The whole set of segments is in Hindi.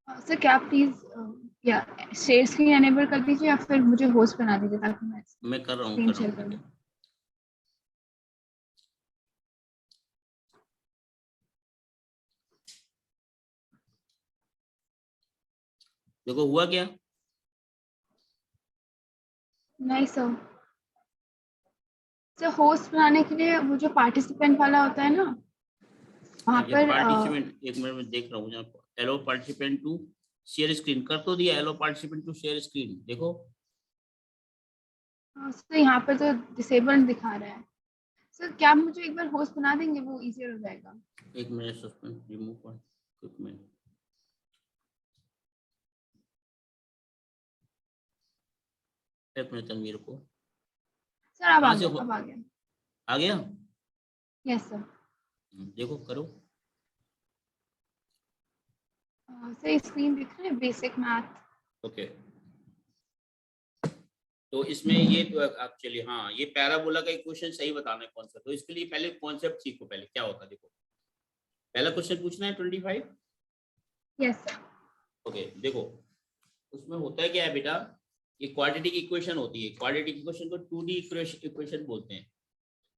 सर क्या आप प्लीज या शेयर स्क्रीन एनेबल कर दीजिए या फिर मुझे होस्ट बना दीजिए ताकि मैं कर रहा हूँ स्क्रीन शेयर ठीक करूँ। है। देखो हुआ क्या? नहीं सर, सर होस्ट बनाने के लिए वो जो पार्टिसिपेंट वाला होता है ना, वहाँ ये पर पार्टिसिपेंट, एक मिनट में देख रहा हूँ जहाँ allow participant to share screen कर तो दिया, allow participant to share screen देखो। सर यहाँ पर तो डिसेबल दिखा रहा है। सर क्या आप मुझे एक बार होस्ट बना देंगे, वो इजियर हो जाएगा। एक मिनट, सस्पेंड रिमूव कर, एक मिनट। एक मिनट तनवीर को, सर अब आ कहाँ से गया, हो, अब आ गया। आ गया? Yes sir. देखो करो। सर स्क्रीन दिख रहा है, बेसिक मैथ। ओके, तो इसमें ये तो एक्चुअली हाँ, ये पैराबोला का इक्वेशन सही बताना है कौन सा, तो इसके लिए पहले कॉन्सेप्ट सीखो, पहले क्या होता है देखो। पहला क्वेश्चन पूछना है 25। Yes sir. ओके देखो, उसमें होता है क्या है बेटा, ये क्वाड्रेटिक इक्वेशन होती है। क्वाड्रेटिक इक्वेशन को 2D इक्वेशन बोलते हैं।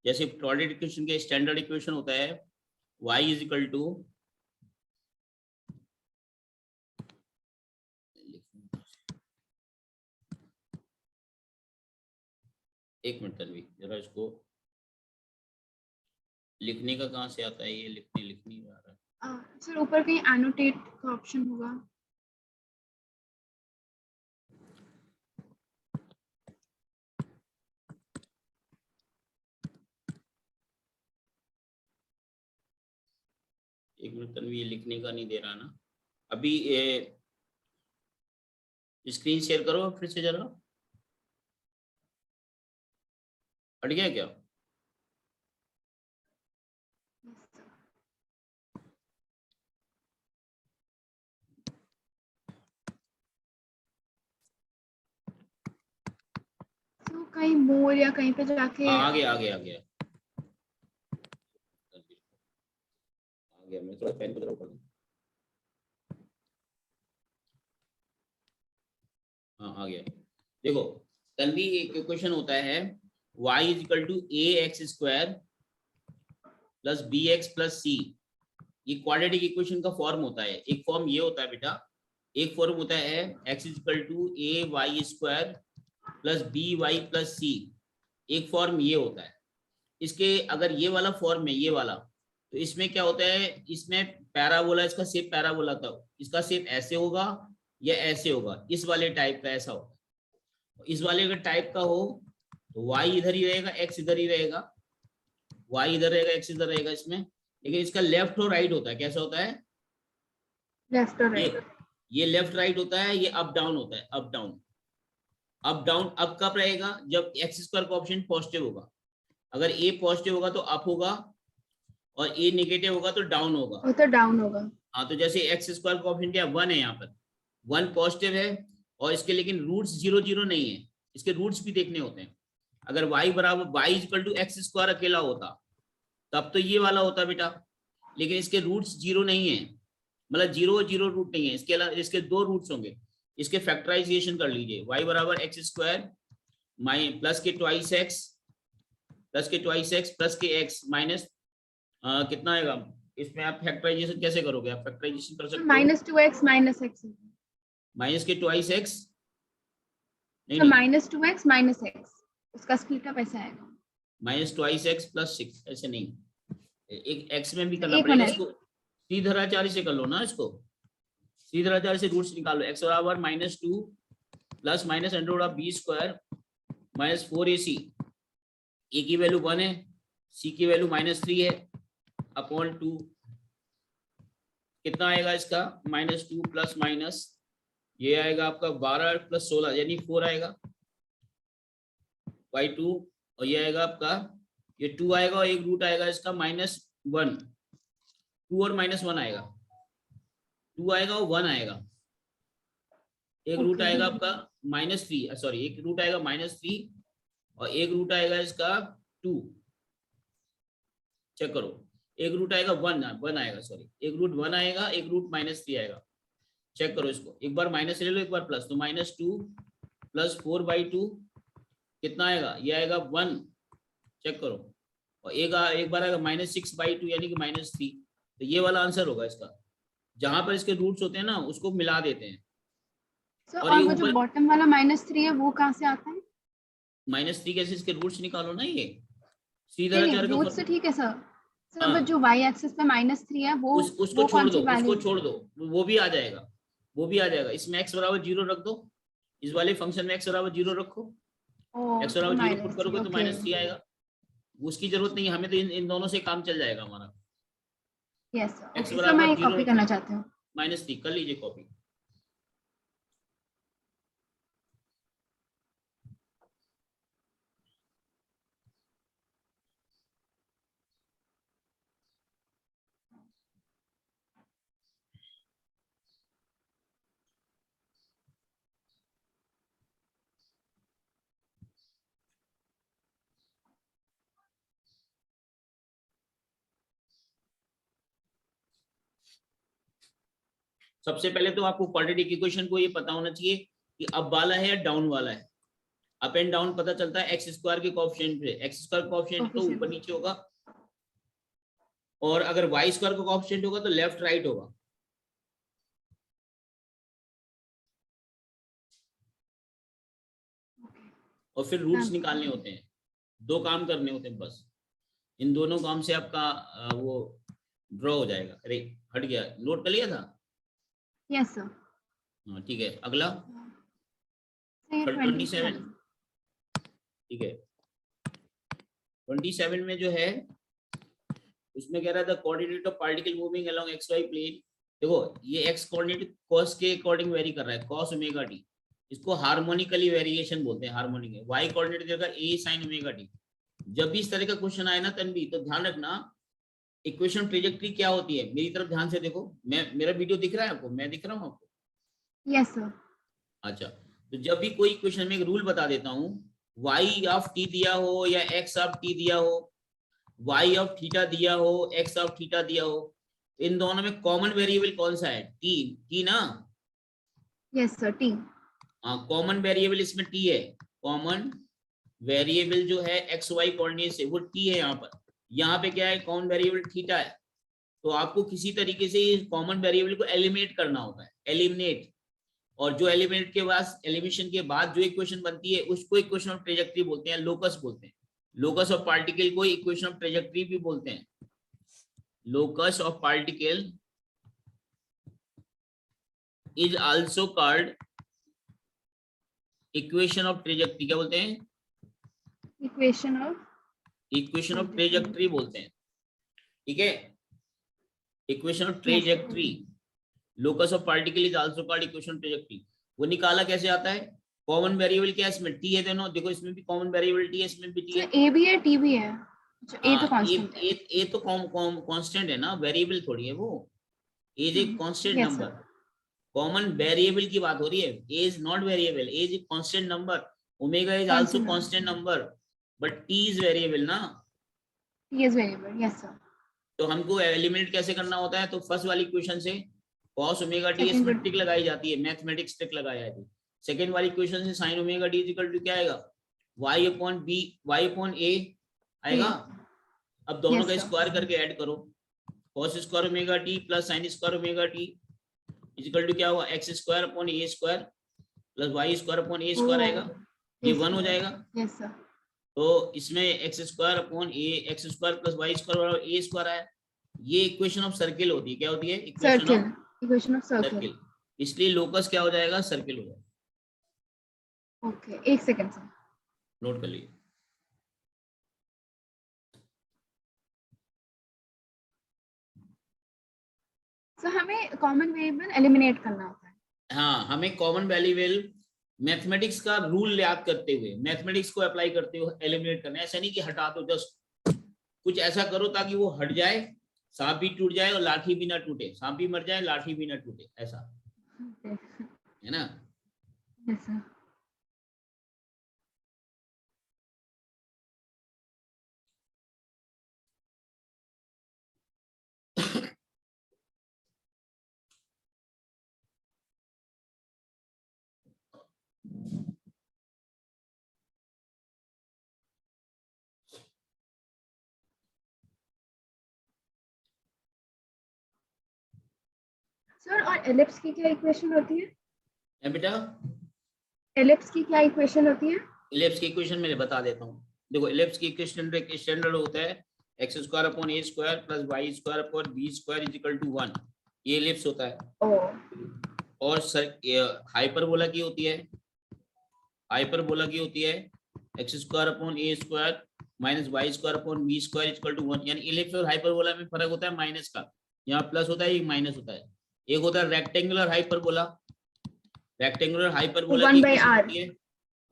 जैसे क्वाड्रेटिक इक्वेशन के स्टैंडर्ड इक्वेशन होता है y इज इक्वल टू, एक मिनट तन्वी जरा इसको लिखने का कहाँ से आता है, ये लिखने में आ रहा है। सर ऊपर कहीं एनोटेट का ऑप्शन होगा। एक मिनट तन्वी, ये लिखने का नहीं दे रहा ना अभी। स्क्रीन शेयर करो फिर से जरा, हट गया क्या? तो कहीं मोर या कहीं पे जाके हाँ आ गया आ गया आ गया आ गया, मैं थोड़ा पेन को जरा ऊपर दूं। हाँ आ गया। देखो तन्वी, एक इक्वेशन होता है y is equal to a x square plus b x plus c. ये क्वाड्रेटिक इक्वेशन का फॉर्म होता है। एक फॉर्म ये होता है बेटा, एक फॉर्म होता है x is equal to a y square plus b y plus c. एक फॉर्म ये होता है। इसके अगर ये वाला फॉर्म है, ये वाला, तो इसमें क्या होता है, इसमें पैराबोला, इसका शेप पैराबोला था, इसका शेप ऐसे होगा या ऐसे होगा, इस वाले टाइप का ऐसा होगा। इस वाले अगर टाइप का हो तो y इधर ही रहेगा, x इधर ही रहेगा, y इधर रहेगा, x इधर रहेगा इसमें। लेकिन इसका लेफ्ट और राइट होता है, कैसा होता है? लेफ्ट और राइट। ये लेफ्ट राइट होता है, ये अप डाउन होता है, अप डाउन। अप डाउन अब कब रहेगा? जब एक्स स्क्वायर का ऑप्शन पॉजिटिव होगा। अगर ए पॉजिटिव होगा तो अप होगा, और ए नेगेटिव होगा तो डाउन होगा। वो तो डाउन होगा। हाँ, तो जैसे एक्स स्क्वायर का ऑप्शन क्या, 1 है, यहाँ पर 1 पॉजिटिव है, और इसके लेकिन रूट्स 0 0 नहीं है, इसके रूट्स भी देखने होते हैं। अगर y बराबर y equal to x square अकेला होता तब तो ये वाला होता बेटा, लेकिन इसके रूट्स 0 नहीं है, मतलब 0 0 रूट नहीं है, इसके अलावा इसके 2 रूट्स होंगे। इसके फैक्टराइजेशन कर लीजिए, y बराबर एक्स स्क्वायर माइ प्लस के ट्वाइस एक्स, प्लस के ट्वाइस एक्स प्लस के एक्स माइनस कितना आएगा। इसमें आप फैक्टराइजेशन कैसे करोगे? आप फैक्टराइजेशन कर सकते हो -2x -x। माइनस के ट्वाइस एक्स, नहीं तो नहीं, -2x -x उसका स्प्लिट अप ऐसा आएगा। माइनस ट्वाइस एक्स प्लस 6, ऐसे नहीं, एक एक्स में भी तो करना एक पड़ेगा मिनट। इसको। सीधराचार्य से कर लो ना इसको, सीधराचार्य से रूट्स निकालो। एक्स बराबर -2 plus minus under root of b square minus 4ac। A की वैल्यू 1 है, सी की वैल्यू -3 है, अपॉन 2। कितना आएगा इसका? -2 प्लस माइनस, ये आएगा आपका 12 प्लस 16 यानी 4 आएगा बाई 2। और ये आएगा आपका, ये 2 आएगा, और एक रूट आएगा इसका -1। 2 और -1 आएगा, 2 आएगा और 1 आएगा। एक रूट ओके। आएगा आपका -3, सॉरी, एक रूट आएगा -3, और एक रूट आएगा इसका 2। चेक करो, एक रूट आएगा 1 आएगा, सॉरी, एक रूट 1 आएगा, एक रूट -3 आएगा। चेक करो इसको, एक बार माइनस ले लो एक बार प्लस, तो -2 प्लस 4/2 कितना आएगा, ये आएगा 1, चेक करो, और एक बार आएगा -6/2 यानी कि -3, तो ये वाला आंसर होगा इसका। जहां पर इसके रूट्स होते हैं ना उसको मिला देते हैं। सर और और ये वो जो ऊपर बॉटम वाला -3 है वो कहाँ से आता है? -3 कैसे, इसके रूट्स निकालो ना, ये नहीं नहीं, श्रीधराचार्य का रूट से फॉर्मूला। ठीक है सर। सर बट हाँ, जो y एक्सिस पे -3 है वो उसको वो छोड़ कौन दो, सी उसको वैल्यू? छोड़ दो, वो भी आ जाएगा, वो भी आ जाएगा। इसमें x बराबर 0 रख दो, इस वाले फंक्शन में x बराबर 0 रखो, ओ x तो बराबर 0 पुट -3, करोगे तो ओके। -3 आएगा। उसकी जरूरत नहीं है हमें, तो इन दोनों से काम चल जाएगा हमारा। Yes sir, x okay sir, मैं बराबर ये 0 कॉपी करना चाहती हूँ। -3 कर लीजिए कॉपी। सबसे पहले तो आपको क्वाड्रेटिक इक्वेशन को ये पता होना चाहिए कि अप वाला है या डाउन वाला है। अप एंड डाउन पता चलता है x स्क्वायर के कोएफिशिएंट पे, x स्क्वायर कोएफिशिएंट तो ऊपर नीचे होगा, और अगर y स्क्वायर का कोएफिशिएंट होगा तो लेफ्ट राइट होगा। और फिर रूट्स निकालने होते हैं, 2 काम करने होते हैं बस, इन दोनों काम से आपका वो ड्रॉ हो जाएगा। अरे हट गया, नोट कर लिया था? Yes sir. हाँ ठीक है, अगला सर ये 27, 27। ठीक है। 27 में जो है उसमें कह रहा था coordinate of particle moving along x y plane. देखो ये एक्स कोऑर्डिनेट कॉस के अकॉर्डिंग वेरी कर रहा है, कॉस ओमेगा टी, इसको हार्मोनिकली वेरिएशन बोलते हैं, हार्मोनिक। वाई कोऑर्डिनेट देगा ए साइन ओमेगा टी। जब भी इस तरह का क्वेश्चन आए ना तन्वी, तो ध्यान रखना इक्वेशन ट्रेजेक्टरी क्या होती है। मेरी तरफ ध्यान से देखो, मेरा वीडियो दिख रहा है आपको, मैं दिख रहा हूँ आपको? Yes sir. अच्छा, तो जब भी कोई क्वेश्चन में एक रूल बता देता हूँ, y ऑफ टी दिया हो या x ऑफ टी दिया हो, y ऑफ थीटा दिया हो, x ऑफ थीटा दिया हो, इन दोनों में कॉमन वेरिएबल कौन सा है? टी ना। Yes sir, T. हाँ, कॉमन वेरिएबल इसमें टी है। कॉमन वेरिएबल जो है एक्स वाई कोऑर्डिनेट से वो टी है। यहाँ पे क्या है, कॉमन वेरिएबल थीटा है। तो आपको किसी तरीके से कॉमन वेरिएबल को एलिमिनेट करना होता है, एलिमिनेट। और जो एलिमिनेट के बाद, एलिमिनेशन के बाद जो इक्वेशन बनती है उसको इक्वेशन ऑफ ट्रेजेक्टरी बोलते हैं, लोकस बोलते हैं। लोकस ऑफ पार्टिकल को इक्वेशन ऑफ ट्रेजेक्टरी भी बोलते हैं। Locus of particle is also called equation of trajectory. क्या बोलते हैं? Equation of equation of trajectory बोलते हैं, ठीक है। Equation of trajectory, locus of particle is also called equation of trajectory. वो निकाला कैसे आता है? कॉमन वेरिएबल क्या है इसमें? टी है दोनों, देखो इसमें भी कॉमन वेरिएबल टी है, इसमें भी टी है। सर ए भी है टी भी है। अच्छा, ए तो हाँ, कांस्टेंट है। ए तो कांस्टेंट है ना, वेरिएबल थोड़ी है वो। A is a constant yes number. Sir. Common variable की बात हो रही है, a is not variable, a is a constant number. Omega is also constant constant number. Number, but t is variable ना। T is variable, yes sir. तो हमको एलिमिनेट कैसे करना होता है? तो फर्स्ट वाली इक्वेशन से cos ओमेगा टी, सेकंड इसमें गुड। ट्रिक लगाई जाती है, मैथमेटिक्स ट्रिक लगाई जाती है। सेकंड वाली इक्वेशन से sin omega t equal to क्या आएगा? y upon b, y upon a आएगा। अब दोनों यस का सर। स्क्वायर करके ऐड करो, cos square omega t plus sin square omega t equal to क्या हुआ? x square upon a square plus y square upon a square आएगा, ये 1 हो जाएगा। Yes sir. तो इसमें x square upon a, x square plus y square बराबर ए स्क्वायर आया। ये इक्वेशन ऑफ सर्किल होती है। क्या होती है? Equation circle. Of equation of circle. Circle. इसलिए लोकस क्या हो जाएगा? सर्किल हो जाएगा। ओके, एक सेकंड सर। नोट कर लीजिए। सर हमें कॉमन वेरिएबल एलिमिनेट करना होता है। हाँ, हमें कॉमन वेरिएबल मैथमेटिक्स का रूल याद करते हुए, मैथमेटिक्स को अप्लाई करते हुए एलिमिनेट करना है। ऐसा नहीं कि हटा दो, जस्ट कुछ ऐसा करो ताकि वो हट जाए, सांप भी टूट जाए और लाठी भी ना टूटे, सांप भी मर जाए लाठी भी ना टूटे, ऐसा है ना। Yes sir. सर और एलिप्स की क्या इक्वेशन होती है? बेटा एलिप्स की क्या इक्वेशन होती है? इलिप्स की इक्वेशन मैं बता देता हूँ। देखो इलिप्स की इक्वेशन स्टैंडर्ड होता है x square upon a square plus y square upon b square is equal to 1। ये इलिप्स होता है। और हाइपरबोला की होती है, हाइपरबोला की होती है x square upon a square minus y square upon b square is equal to 1। यानी इलिप्स और हाइपरबोला में फर्क होता है माइनस का, यहाँ प्लस होता है, एक माइनस होता है। एक होता है रेक्टेंगुलर हाइपरबोला, रेक्टेंगुलर हाइपरबोला की 1/r। इक्वेशन होती है,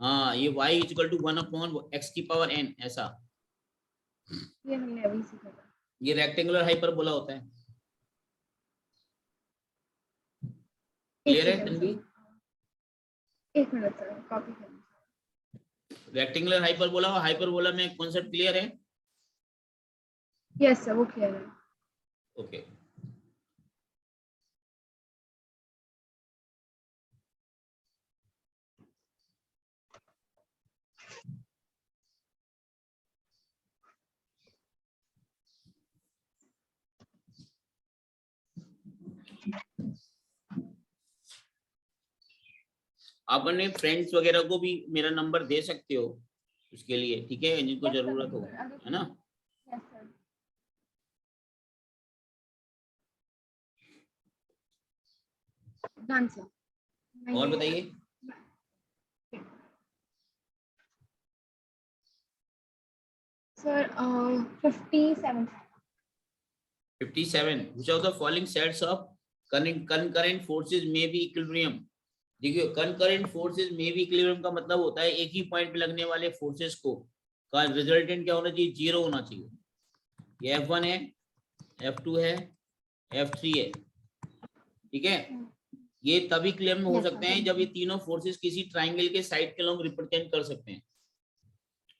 हाँ ये y equal to 1 upon x की पावर n, ऐसा। ये हमने अभी सीखा था। ये रेक्टेंगुलर हाइपरबोला होता है। क्लियर है तन्वी? एक मिनट सर, कॉपी करना। रेक्टेंगुलर हाइपरबोला और हाइपरबोला में कॉन्सेप्ट क्लियर है? यस सर, वो क्लियर है। ओके आप अपने फ्रेंड्स वगैरह को भी मेरा नंबर दे सकते हो उसके लिए, ठीक है, जिनको जरूरत हो, है ना? Yes sir. Done sir. और बताइए। Sir 57। 57 which of the following sets of concurrent forces may be equilibrium? देखिए concurrent forces may be equilibrium का मतलब होता है एक ही पॉइंट पे लगने वाले फोर्सेस को का रिजल्टेंट क्या होना चाहिए? जीरो होना चाहिए। ये F1 है, F2 है, F3 है, ठीक है। ये तभी इक्विलिब्रियम में हो सकते हैं जब ये तीनों फोर्सेस किसी ट्राइंगल के साइड के लॉन्ग रिप्रेजेंट कर सकते हैं।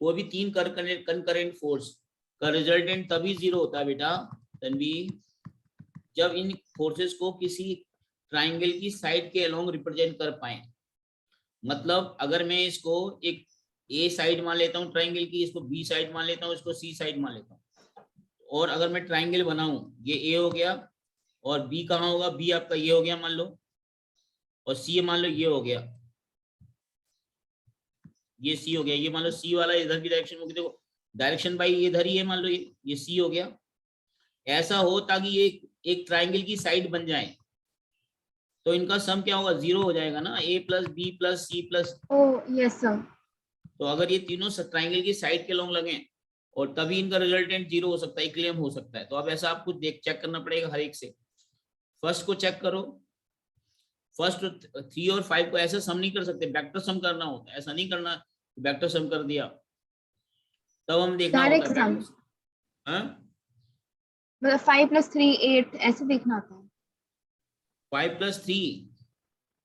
वो भी तीन कंकरेंट फोर्स का रिजल्टेंट तभी जीरो होता है बेटा तन्वी, जब इन फोर्सेस को किसी ट्राइंगल की साइड के अलोंग रिप्रेजेंट कर पाए। मतलब अगर मैं इसको एक ए साइड मान लेता हूँ ट्राइंगल की, इसको बी साइड मान लेता हूँ, इसको सी साइड मान लेता हूँ, और अगर मैं ट्राइंगल बनाऊं, ये ए हो गया और बी कहाँ होगा? बी आपका ये हो गया मान लो, और सी मान लो ये हो गया, ये सी हो गया, ये मान लो सी वाला इधर की डायरेक्शन होगी, देखो डायरेक्शन बाई इधर ही है, मान लो ये सी हो गया। ऐसा हो ताकि ये एक ट्राइंगल की साइड बन जाए, तो इनका सम क्या होगा? जीरो हो जाएगा ना, a plus b plus c plus. Yes sir. तो अगर ये तीनों ट्राइंगल की साइड के लॉन्ग लगे और तभी इनका रिजल्टेंट जीरो हो सकता है, इक्विलिब्रियम हो सकता है। तो अब ऐसा आपको चेक करना पड़ेगा हर एक से। फर्स्ट को चेक करो, फर्स्ट 3 और 5 को ऐसे सम नहीं कर सकते, वेक्टर सम करना होता है, ऐसा नहीं करना वेक्टर सम कर दिया, तब हम देखना होता है। हाँ? मतलब 5 + 3 8 ऐसे देखना होता है। 5 + 3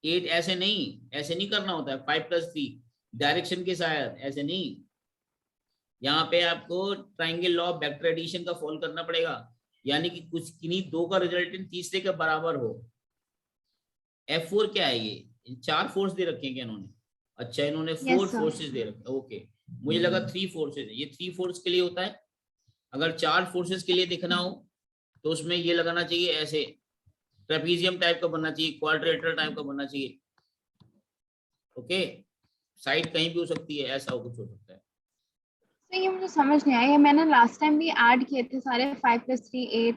8 ऐसे नहीं करना होता है। 5 + 3 डायरेक्शन के साथ ऐसे नहीं, यहाँ पे आपको triangle law of vector addition का फॉलो करना पड़ेगा, यानी कि कुछ किन्हीं दो का रिजल्टेंट तीसरे के बराबर हो। F4 क्या है? ये 4 फोर्स दे रखे हैं क्या इन्होंने? अच्छा इन्होंने 4 फोर्सेस दे रखे, ओके, मुझे लगा 3 फोर्सेस। ये 3 फोर्स के लिए होता है। अगर 4 फोर्सेस के लिए दिखना हो तो उसमें ये लगाना चाहिए, ऐसे ट्रेपीजियम टाइप का बनना चाहिए, क्वाड्रिलेटरल टाइप का बनना चाहिए, ओके। साइड कहीं भी हो सकती है, ऐसा कुछ हो सकता है। तो ये मुझे समझ नहीं आया, मैंने लास्ट टाइम भी ऐड किए थे सारे 5 + 3 8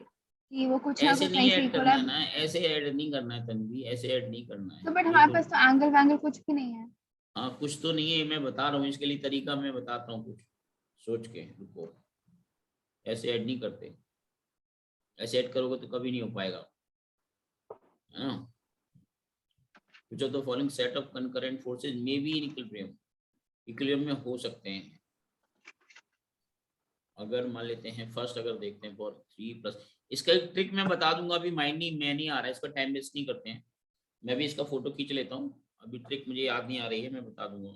कि वो कुछ ना ऐसे कुछ नहीं कहीं से ऐड इक्वल करना है। है ना, ऐसे ऐड नहीं करना है तन्वी, ऐसे ऐड नहीं करना है तो बट ये हमारे तो। पास तो एंगल वैंगल कुछ भी नहीं है। हाँ कुछ तो नहीं है, मैं बता रहा हूँ, इसके लिए तरीका मैं बताता हूँ कुछ सोच के, रुको। ऐसे ऐड नहीं करते, ऐसे ऐड करोगे तो कभी नहीं हो पाएगा, है ना। Which of the following set of concurrent forces may be in equilibrium? Equilibrium में हो सकते हैं। अगर मान लेते हैं फर्स्ट, अगर देखते हैं फॉर 3+, इसका एक ट्रिक मैं बता दूंगा, अभी माइंड नहीं में नहीं आ रहा है, इसका टाइम वेस्ट नहीं करते हैं। मैं भी इसका फोटो खींच लेता हूँ, अभी ट्रिक मुझे याद नहीं आ रही है, मैं बता दूंगा।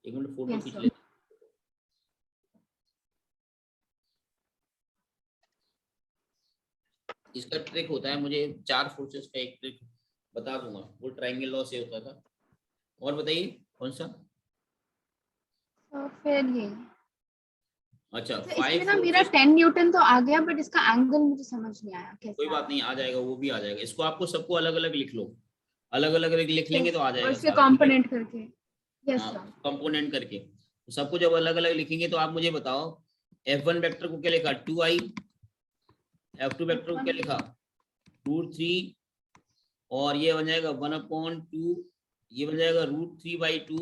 एक मिनट फोटो खींच लेते हैं। इसका ट्रिक होता है, मुझे 4 फोर्सेस का एक ट्रिक बता दूंगा, वो ट्राइंगल लॉ से होता था। और बताइए कौन सा? तो फिर ये अच्छा तो 5 इसमें ना मेरा फोर्सेस, 10 न्यूटन तो आ गया, बट इसका एंगल मुझे समझ नहीं आया कोई कैसे बात आया। नहीं, आ जाएगा, वो भी आ जाएगा। इसको आपको सबको अलग अलग लिख लो, अलग अलग लिख लेंगे यस, तो आ और जाएगा इसके सारा, ठीक है। कंपोनेंट करके। यस हाँ, सर। कंपोनेंट करके तो सबको जब अलग अलग लिखेंगे तो आप मुझे बताओ, F1 वेक्टर को क्या लिखा, 2i, F2 वेक्टर को क्या लिखा, √3, और ये बन जाएगा 1/2, ये बन जाएगा √3/2,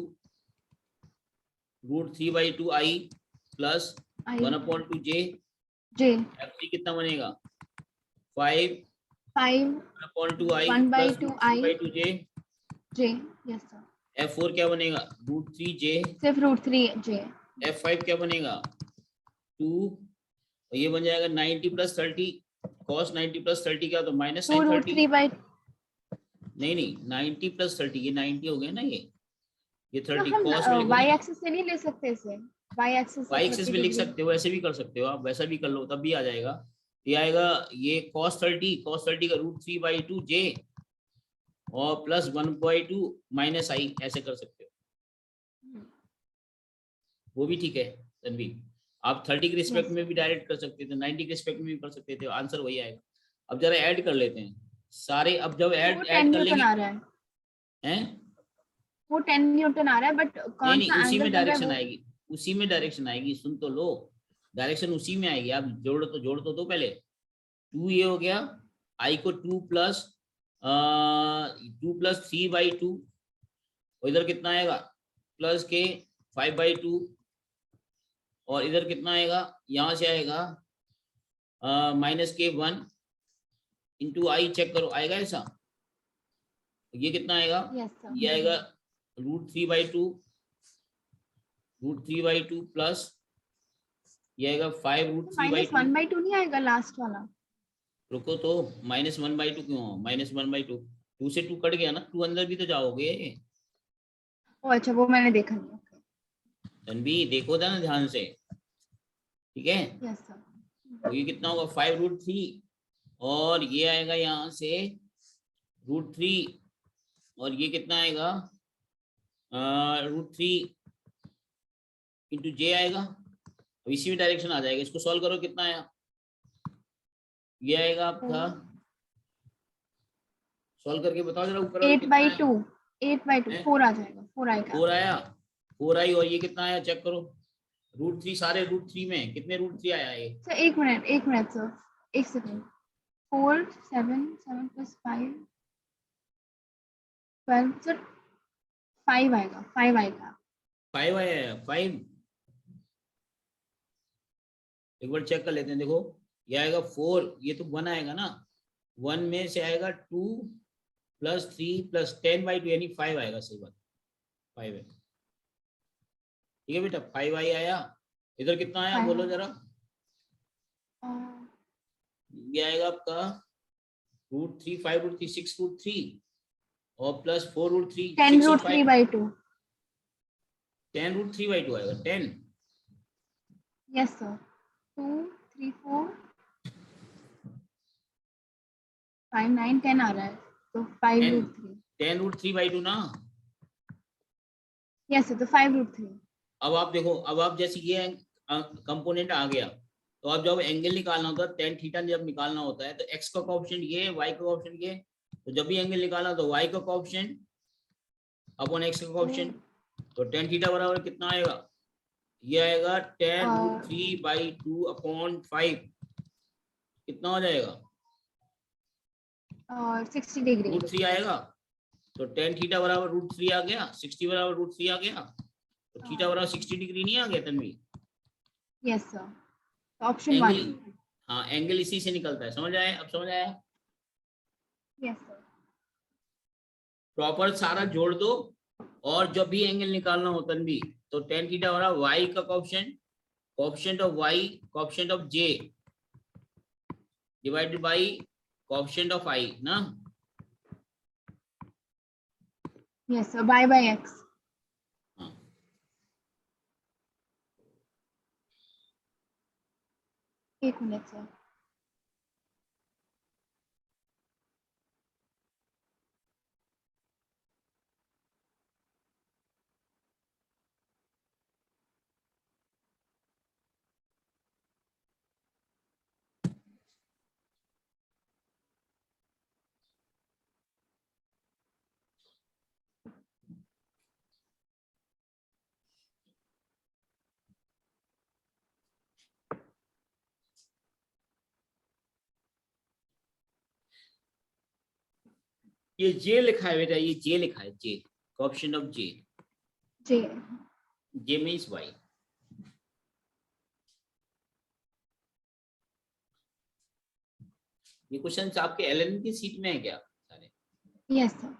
√3/2i प्लस आई 1/2j। जे F3 कितना बनेगा, 5 5 1/2i 1 by plus 2 I √3/2j। J. Yes sir. F4 क्या बनेगा, √3j। सिर्फ √3 जे। F5 क्या बनेगा, 2, और ये बन जाएगा 90 + 30, cos 90 + 30 क्या, तो माइनस 2 साइन 30। √3 बाई। नहीं नहीं, 90 + 30, ये 90 हो गया ना, ये तो 30 हम cos में लिखो वाई ना। एक्सिस से नहीं ले सकते इसे, वाई एक्सिस से वाई एक्सिस 30 भी लिख डिग्री। सकते हो, ऐसे भी कर सकते हो आप, वैसा भी कर लो तब भी आ जाएगा। ये आएगा, ये cos 30 का √3/2j और प्लस 1/2 माइनस आई, ऐसे कर सकते हो, वो भी ठीक है तनवीर। आप 30 के रिस्पेक्ट यस में भी डायरेक्ट कर सकते थे, 90 के रिस्पेक्ट में भी कर सकते थे, आंसर वही आएगा। अब जरा ऐड कर लेते हैं सारे, अब जब वो ऐड 10 ऐड कर न्यूटन लेंगे आ रहा है, हैं। वो 10 न्यूटन आ रहा है, बट नहीं कौन नहीं, सा उसी में एंगल बन रहा है डायरेक्शन वो। आएगी, उसी में डायरेक्शन आएगी, सुन तो लो, डायरेक्शन उसी में आएगी। आप जोड़ तो दो पहले। 2 ये हो गया, आई को 2 + 3/2, और इधर कितना आएगा, प्लस के 5/2, और इधर कितना आएगा, यहां से आएगा -k 1 × आई, चेक करो आएगा ऐसा। ये कितना आएगा, यस सर। ये आएगा √3/2, √3/2 प्लस ये आएगा 5 माइनस √3/2। 1/2 नहीं आएगा लास्ट वाला। रुको तो, -1/2 क्यों, -1/2, 2 से 2 कट गया ना, 2 अंदर भी तो जाओगे। ओ अच्छा, वो मैंने देखा नहीं। ओके। तन्वी देखो था ना ध्यान से, ठीक है। Yes sir. तो ये कितना होगा, 5 √3, और ये आएगा यहाँ से √3, और ये कितना आएगा, √3 × j आएगा। अब इसी में डायरेक्शन आ जाएगा, इसको सॉल्व करो, कितना आया, ये आएगा आपका, सॉल्व करके बताओ जरा, ऊपर वाले कितना आया 8/2, 8/2 है, 4 आ जाएगा, 4 आएगा। 4 आया, 4 आई, और ये कितना आया चेक करो, √3, सारे √3 में कितने √3 आया ये, सर एक मिनट, एक मिनट सर, एक सेकंड। 4 7 7 + 5 12 सर, 5 आएगा, 5 आएगा। 5 आया, 5, एक बार चेक कर लेते हैं, देखो ये आएगा 4, ये तो 1 आएगा ना, 1 में से आएगा 2 + 3 + 10/2 यानी 5 आएगा, सही बात, 5 है, ठीक है बेटा, 5 आई आया। इधर कितना आया 5 बोलो जरा, ये आएगा आपका √3, 5 √3, 6 √3, और प्लस 4 √3, 10 6 और 5, √3/2। 10 √3/2 आएगा, 10। Yes sir. 2 3 4 5 9 10 आ रहा है, तो 5 10 √3। 10 √3/2 ना। यस सर, तो 5 √3। अब आप देखो, अब आप जैसे ये कंपोनेंट आ गया, तो अब जब एंगल निकालना होता है, टेन थीटा जब निकालना होता है, तो एक्स का कोएफिशिएंट ये है, वाई का कोएफिशिएंट ये है। तो जब भी एंगल निकालना तो वाई का कोएफिशिएंट अपॉन एक्स का कोएफिशिएंट, तो टेन थीटा बराबर कितना आएगा, ये आएगा 10 √3/2/5, कितना हो जाएगा, और 60 डिग्री। √3 आएगा, तो टेन थीटा बराबर √3 आ गया, 60 बराबर √3 आ गया, तो थीटा बराबर 60 डिग्री नहीं आ गया Tanvi. Yes sir, option angle, 1। हाँ एंगल इसी से निकलता है, समझ आया, अब समझ आया। Yes sir. प्रॉपर सारा जोड़ दो, और जब भी एंगल निकालना हो तन्वी, तो टेन थीटा हो रहा वाई का coefficient, coefficient of y, coefficient of j divided by coefficient of i ना। Yes sir, y/x। हाँ, एक मिनट सर। ये जे लिखा है बेटा, ये जे लिखा है, j option of j, g j means y. ये क्वेश्चन आपके एलएन की सीट में है क्या सारे? Yes sir.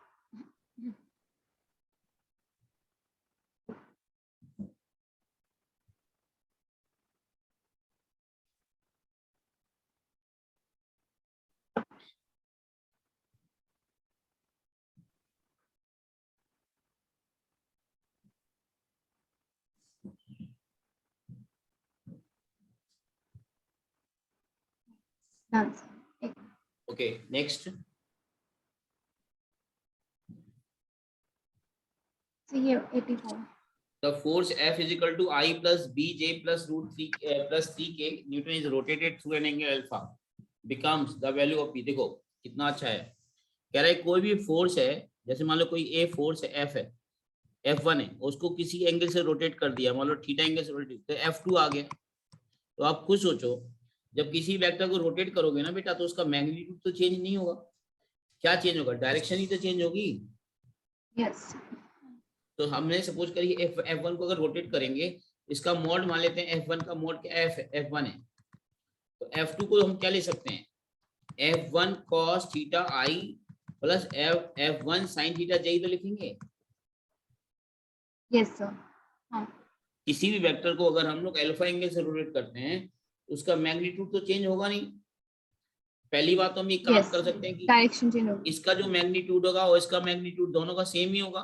Done sir. Okay next. So ये 84. The force F is equal to I plus Bj plus root 3 plus 3k Newton is rotated through an angle alpha becomes the value of P। देखो कितना अच्छा है, कह रहा है कोई भी फोर्स है, जैसे मान लो कोई ए फोर्स है, F है, F1 है, उसको किसी एंगल से रोटेट कर दिया, मान लो थीटा एंगल से रोटेट, तो F2 आ गया। तो आप खुद सोचो, जब किसी वेक्टर को रोटेट करोगे ना बेटा, तो उसका मैग्नीट्यूड तो चेंज नहीं होगा, क्या चेंज होगा? डायरेक्शन ही तो चेंज होगी। यस। तो हमने सपोज करिए F1 को अगर रोटेट करेंगे, इसका मोड मान लेते हैं, F1 का मोड क्या F1 है, तो F2 को हम क्या ले सकते हैं, F1 cos theta I plus F1 sin theta j तो लिखेंगे। Yes sir. हाँ। किसी भी वेक्टर को अगर हम लोग अल्फा एंगल से रोटेट करते हैं, उसका मैग्नीट्यूड तो चेंज होगा नहीं। पहली बात तो हम ये काम कर सकते हैं कि डायरेक्शन चेंज होगी। इसका जो मैग्नीट्यूड होगा और इसका मैग्नीट्यूड दोनों का सेम ही होगा।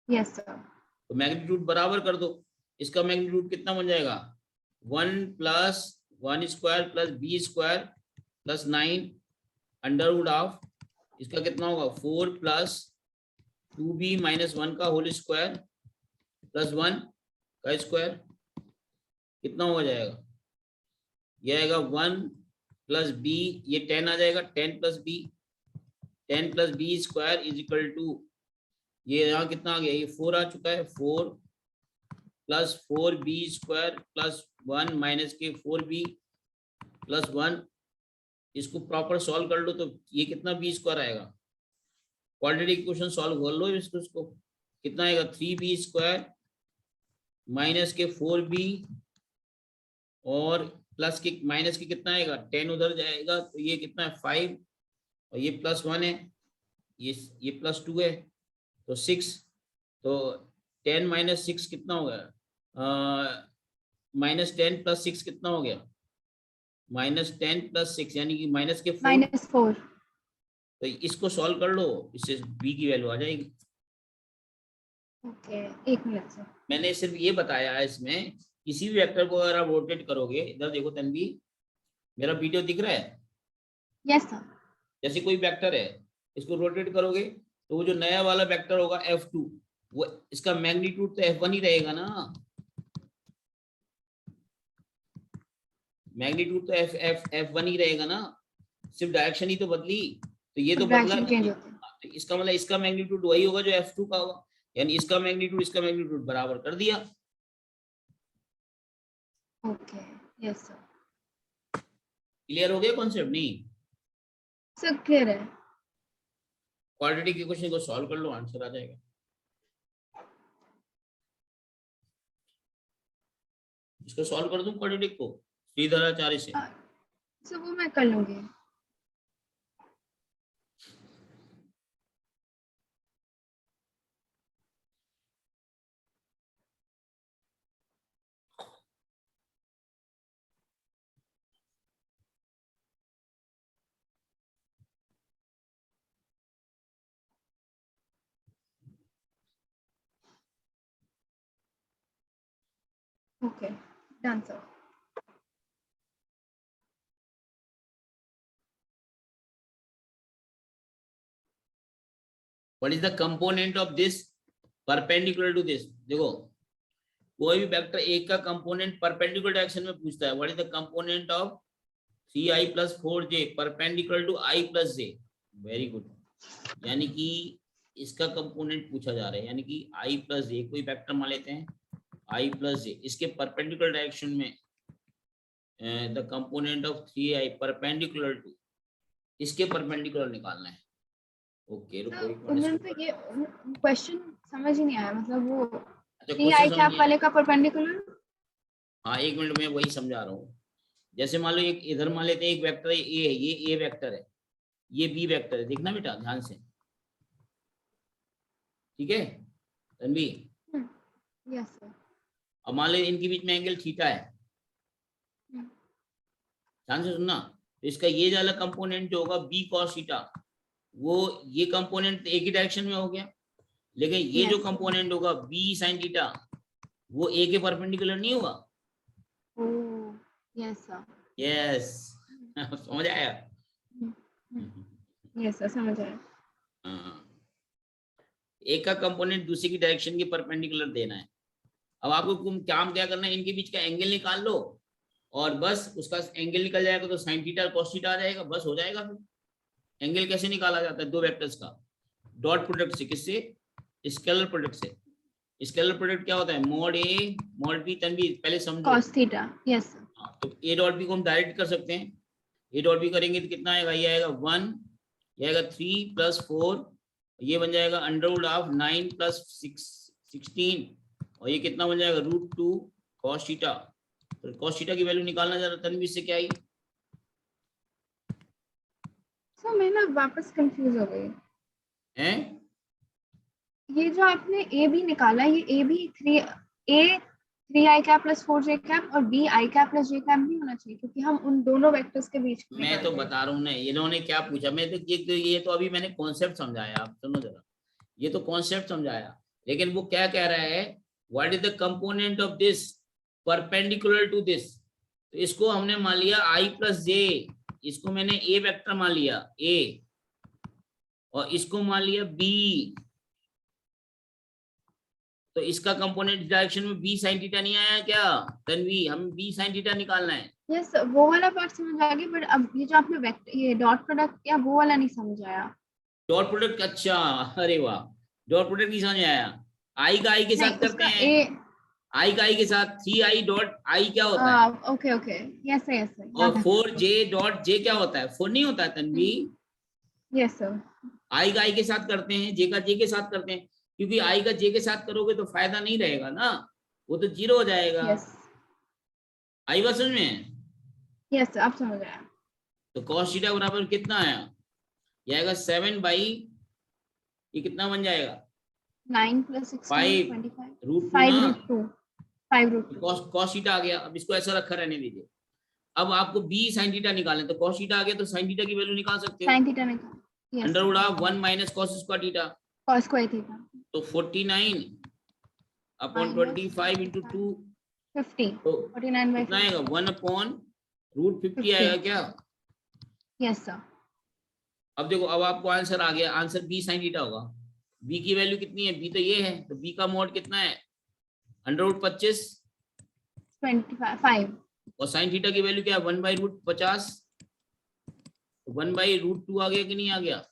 Yes sir. तो मैग्नीट्यूड बराबर कर दो, इसका मैग्नीट्यूड कितना बन जाएगा, 1 plus 1 square plus b square plus 9 under root of, इसका कितना होगा 4 प्लस 2b माइनस 1 का होल स्क्वायर प्लस 1 का स्क्वायर, कितना हो जाएगा, यह आएगा 1 प्लस बी, ये 10 आ जाएगा, 10 plus b square is equal to, ये यहाँ कितना आ गया, ये 4 आ चुका है, 4 plus 4b square plus 1 minus के 4b प्लस 1, इसको प्रॉपर सॉल्व कर लो तो ये कितना b स्क्वायर आएगा, क्वाड्रेटिक इक्वेशन सॉल्व कर लो इसको, कितना आएगा 3b स्क्वायर माइनस के 4b और प्लस के माइनस के कितना आएगा 10 उधर जाएगा, तो ये कितना है 5 और ये प्लस 1 है, ये प्लस 2 है, तो 6, तो 10 माइनस 6 कितना हो गया, माइनस 10 प्लस 6 कितना हो गया, माइनस 10 प्लस 6 यानी कि माइनस के 4। तो इसको सॉल्व कर लो, इससे b की वैल्यू आ जाएगी। ओके एक मिनट सर। मैंने सिर्फ ये बताया है, इसमें किसी भी वेक्टर को अगर आप रोटेट करोगे, इधर देखो तन्वी, मेरा वीडियो दिख रहा है? Yes sir. जैसे कोई वेक्टर है, इसको रोटेट करोगे तो वो जो नया वाला वेक्टर होगा F2, वो इसका मैग्नीट्यूड तो F1 ही रहेगा ना, मैग्नीट्यूड तो F1 ही रहेगा ना, सिर्फ डायरेक्शन ही तो बदली, तो ये तो बदला नहीं। तो इसका मतलब इसका मैग्नीट्यूड वही होगा जो F2 का होगा, यानी इसका मैग्नीट्यूड बराबर कर दिया। Okay yes sir. क्लियर हो गया कॉन्सेप्ट? नहीं सर क्लियर है। क्वाड्रेटिक इक्वेशन को सॉल्व कर लो, आंसर आ जाएगा। इसको सॉल्व कर दूं क्वाड्रेटिक को श्रीधराचार्य से? सर वो मैं कर लूंगी। Okay done sir. What is the component of this perpendicular to this? देखो कोई भी वेक्टर एक का कंपोनेंट परपेंडिकुलर डायरेक्शन में पूछता है, what is the component of 3i plus 4j perpendicular to i plus j। Very good, यानी कि इसका कंपोनेंट पूछा जा रहा है, यानी कि i plus j, कोई वेक्टर मान लेते हैं i plus j, इसके परपेंडिकुलर डायरेक्शन में the component of 3i perpendicular to इसके परपेंडिकुलर निकालना है। ओके रुको एक मिनट। उन्होंने तो ये क्वेश्चन समझ ही नहीं आया, मतलब वो अच्छा टी आई क्वेश्चन कैप समझिए। वाले का परपेंडिकुलर। हाँ एक मिनट में वही समझा रहा हूँ। जैसे मान लो एक इधर मान लेते हैं, एक वेक्टर ए है, ये ए वेक्टर है, ये बी वेक्टर है, देखना बेटा ध्यान से, ठीक है तन्वी। यस सर। अब मान लो इनके बीच में एंगल थीटा है, ध्यान से सुनना। तो इसका ये वाला कंपोनेंट जो होगा बी कॉस थीटा, वो ये कंपोनेंट एक ही डायरेक्शन में हो गया, लेकिन ये जो कंपोनेंट होगा बी साइन थीटा, वो ए के परपेंडिकुलर नहीं होगा। Yes sir. यस समझ आया। यस सर समझ आया। हाँ, एक का कंपोनेंट दूसरे की डायरेक्शन के परपेंडिकुलर देना है। अब आपको काम क्या करना है, इनके बीच का एंगल निकाल लो और बस उसका एंगल निकल जाएगा तो साइन थीटा और कॉस थीटा आ जाएगा, बस हो जाएगा। फिर एंगल कैसे निकाला जाता है, दो वेक्टर्स का डॉट प्रोडक्ट से, किससे, स्केलर प्रोडक्ट से। स्केलर प्रोडक्ट क्या होता है, mod A mod B, Tanvi पहले समझो। Cos theta. Yes sir. तो ए डॉट बी को हम डायरेक्ट कर सकते हैं। ए डॉट बी करेंगे तो कितना आएगा, ये आएगा 1, ये आएगा 3 + 4, ये बन जाएगा √9 + 16, और ये कितना बन जाएगा √2 cos थीटा। तो cos थीटा की वैल्यू निकालना जरा तन्वी से, क्या आई। सर मैं ना वापस कंफ्यूज हो गई। हैं ये जो आपने ए बी निकाला, ये a b 3 i cap + 4 j cap और b i cap + j cap नहीं होना चाहिए, क्योंकि हम उन दोनों वेक्टर्स के बीच में मैं तो बता रहा हूँ ना, इन्होंने क्या पूछा, मैं तो ये तो अभी मैंने कॉन्सेप्ट समझाया, आप सुनो जरा, ये तो कॉन्सेप्ट समझाया, लेकिन वो क्या कह रहा है, what is the component of this perpendicular to this. तो इसको हमने मान लिया आई + जे, इसको मैंने ए वेक्टर मान लिया ए, और इसको मान लिया बी, तो इसका कंपोनेंट डायरेक्शन में बी साइन थीटा नहीं आया क्या तन्वी, हम बी साइन थीटा निकालना है। यस वो वाला पार्ट समझ आ गया, बट अब ये जो आपने वेक्टर ये डॉट प्रोडक्ट किया वो वाला नहीं समझ आया। डॉट प्रोडक्ट, अच्छा अरे वाह, डॉट प्रोडक्ट नहीं समझ में आया। आई का आई के नहीं साथ करते उसका हैं, आई का आई के साथ 3i डॉट आई क्या होता है, ओके ओके यस यस और 4j डॉट जे क्या होता है, 4 नहीं होता है तन्वी। Yes sir. आई का आई के साथ करते हैं, जे का जे के साथ करते हैं, क्योंकि आई का जे के साथ करोगे तो फायदा नहीं रहेगा ना, वो तो 0 हो जाएगा। यस आई बात समझ में। यस अब समझ आया। तो cos थीटा बराबर कितना आया, ये आएगा 7 बाई, ये कितना बन जाएगा 9 + 16 25 √2 5 ना, √2 5 √2 cos थीटा आ गया। अब इसको ऐसा रखा रहने दीजिए। अब आपको b sin थीटा निकालना है, तो cos थीटा आ गया तो sin थीटा की वैल्यू निकाल सकते हो, sin थीटा निकाल। Yes √1 - cos square theta, cos square theta तो 49 अपॉन 25 × 2, 50 तो 49 कितना / आएगा 1/√50 आएगा क्या। यस सर। अब देखो, अब आपको आंसर आ गया, आंसर b sin थीटा होगा। b की वैल्यू कितनी है, b तो ये है, तो b का मॉड कितना है √25, 25 और sin थीटा की वैल्यू क्या है 1/√50, 1/√2 आ गया कि नहीं आ गया।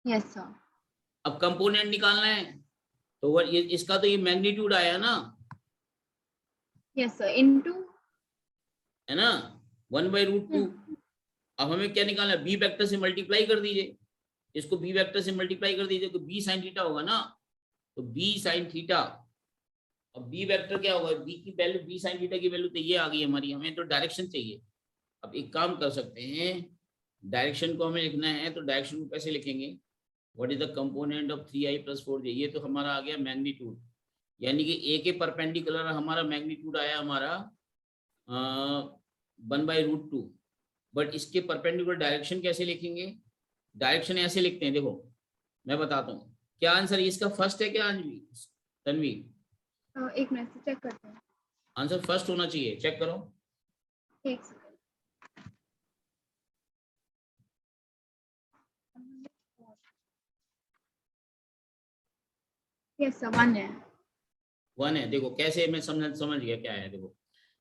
यस सर। अब कंपोनेंट निकालना है, तो ये इसका तो ये मैग्नीट्यूड आया ना, यस सर इनटू, है ना 1/√2। अब हमें क्या निकालना है, बी वेक्टर से मल्टीप्लाई कर दीजिए, इसको बी वेक्टर से मल्टीप्लाई कर दीजिए तो बी साइन थीटा होगा ना, तो बी साइन थीटा। अब बी वेक्टर क्या होगा, बी की वैल्यू, बी साइन थीटा की वैल्यू तो ये आ गई हमारी, हमें तो डायरेक्शन चाहिए। अब एक काम कर सकते हैं, डायरेक्शन को हमें लिखना है, तो डायरेक्शन को कैसे लिखेंगे, what is the component of 3i + 4j, ये तो हमारा आ गया मैग्नीट्यूड, यानी कि ए के परपेंडिकुलर हमारा मैग्नीट्यूड आया हमारा 1/√2, बट इसके परपेंडिकुलर डायरेक्शन कैसे लिखेंगे, डायरेक्शन ऐसे लिखते हैं, देखो मैं बताता हूँ क्या आंसर, इसका फर्स्ट है क्या अंजलि तन्वी, एक मिनट से चेक करते हैं। आंसर फर्स्ट होना चाहिए, चेक करो। एक सेकंड। यस सर 1 है। 1 है, देखो कैसे, मैं समझ गया क्या है, देखो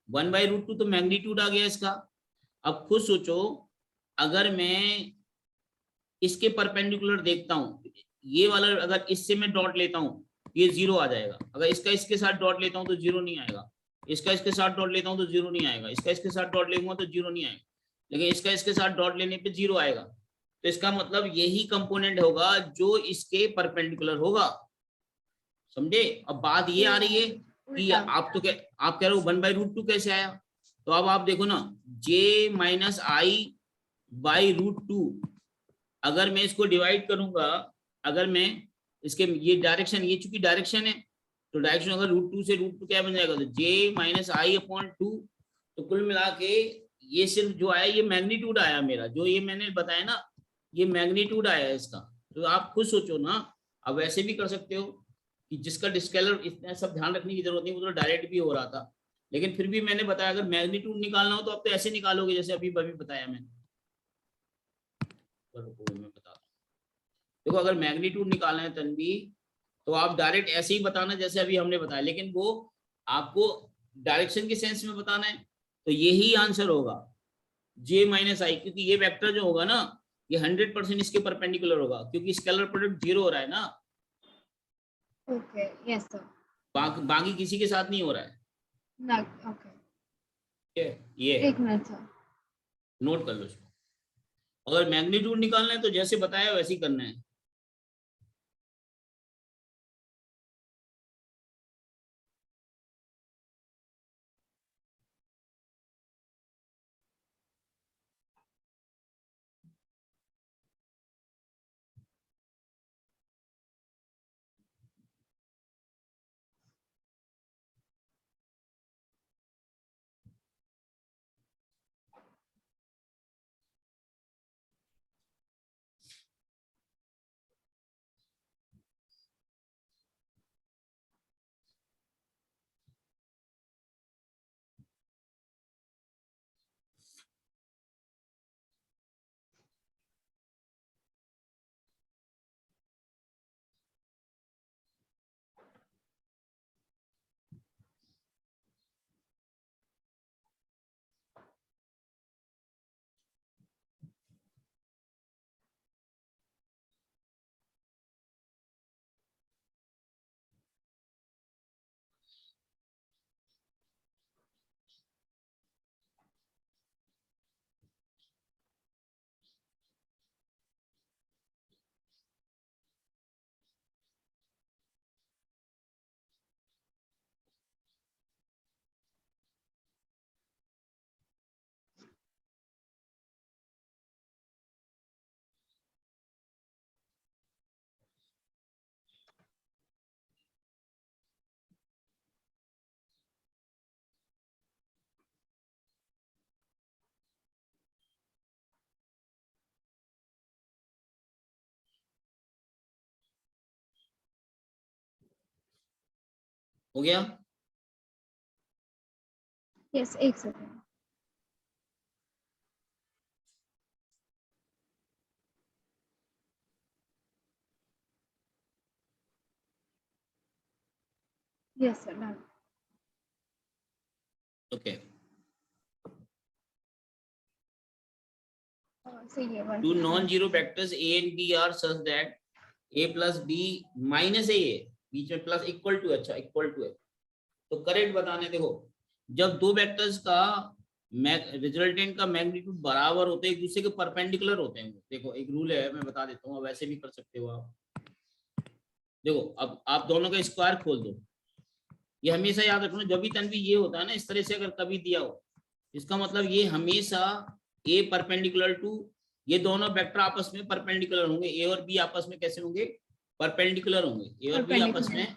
1/√2 तो मैग्नीट्यूड आ गया इसका। अब खुद सोचो, अगर मैं इसके परपेंडिकुलर देखता हूँ, ये वाला अगर इससे मैं डॉट लेता हूँ ये 0 आ जाएगा, अगर इसका इसके साथ डॉट लेता हूँ तो 0 नहीं आएगा, इसका इसके साथ डॉट लेता हूँ तो 0 नहीं आएगा, इसका इसके साथ डॉट लेगा तो 0 नहीं आएगा। लेकिन इसका इसके साथ डॉट लेने पे 0 आएगा, तो इसका मतलब यही कंपोनेंट होगा जो इसके परपेंडिकुलर होगा। समझे? अब बात ये आ रही है कि उल्टा। आप कह रहे हो 1/√2 कैसे आया, तो अब आप देखो ना, j-i/√2, अगर मैं इसको डिवाइड करूंगा, अगर मैं इसके ये डायरेक्शन, ये चूंकि डायरेक्शन है, तो डायरेक्शन अगर √2 से √2 क्या बन जाएगा, तो j-i/2। तो कुल मिला के ये सिर्फ जो आया ये मैग्नीट्यूड आया मेरा, जो ये मैंने बताया ना, ये मैग्नीट्यूड आया इसका। तो आप खुद सोचो ना, अब वैसे भी कर सकते हो कि जिसका डिस्केलर, इतना सब ध्यान रखने की जरूरत नहीं, वो तो डायरेक्ट भी हो रहा था, लेकिन फिर भी मैंने बताया अगर मैग्नीट्यूड निकालना हो तो आप तो ऐसे निकालोगे जैसे अभी बताया मैंने। मैं बता, देखो अगर मैग्नीट्यूड निकालना है तन्वी, तो आप डायरेक्ट ऐसे ही बताना जैसे अभी हमने बताया, लेकिन वो आपको डायरेक्शन के सेंस में बताना है, तो यही आंसर होगा j-i, क्योंकि ये वेक्टर जो होगा ना, ये 100% इसके परपेंडिकुलर होगा, क्योंकि स्केलर प्रोडक्ट 0 हो रहा है ना। Okay, yes sir. बाकी किसी के साथ नहीं हो रहा है। ना, ओके, ये एक मिनट सर। नोट कर लो इसको। अगर मैग्नीट्यूड निकालना है तो जैसे बताया वैसे ही करना है। हो गया? यस, एक second. Yes sir, done. Okay, सही है। two non-zero vectors a and b are such that a plus b minus a है, बीच में प्लस इक्वल टू, अच्छा इक्वल टू है, तो करेक्ट बताने। देखो जब दो वेक्टर्स का रिजल्टेंट का मैग्नीट्यूड बराबर होते हैं, एक दूसरे के परपेंडिकुलर होते हैं। देखो एक रूल है, मैं बता देता हूँ, वैसे भी कर सकते हो आप। देखो अब आप दोनों का स्क्वायर खोल दो, ये हमेशा याद रखना, जब भी तन्वी ये होता है ना इस तरह से, अगर कभी दिया हो, इसका मतलब ये हमेशा a परपेंडिकुलर टू, ये दोनों वेक्टर आपस में परपेंडिकुलर होंगे, a और b आपस में कैसे होंगे, परपेंडिकुलर होंगे, a और b आपस में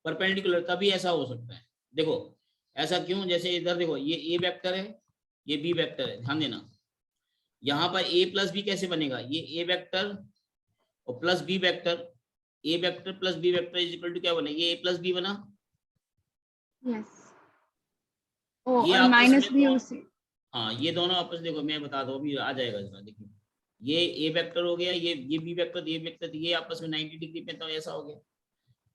परपेंडिकुलर, तभी ऐसा हो सकता है। देखो ऐसा क्यों, जैसे इधर देखो ये a वेक्टर है, ये b वेक्टर है, ध्यान देना, यहाँ पर a प्लस बी कैसे बनेगा, ये a वेक्टर और plus b vector, a vector plus b vector is equal to क्या बना, ये a प्लस b बना। यस, ओ ये और आपस माइनस में भी उसी। हाँ ये दोनों आपस, देखो मैं बता दो अभी आ जाएगा इसका, देखिए ये a वेक्टर हो गया, ये b वेक्टर, ये वेक्टर, ये आपस में 90 डिग्री पे, तो ऐसा हो गया।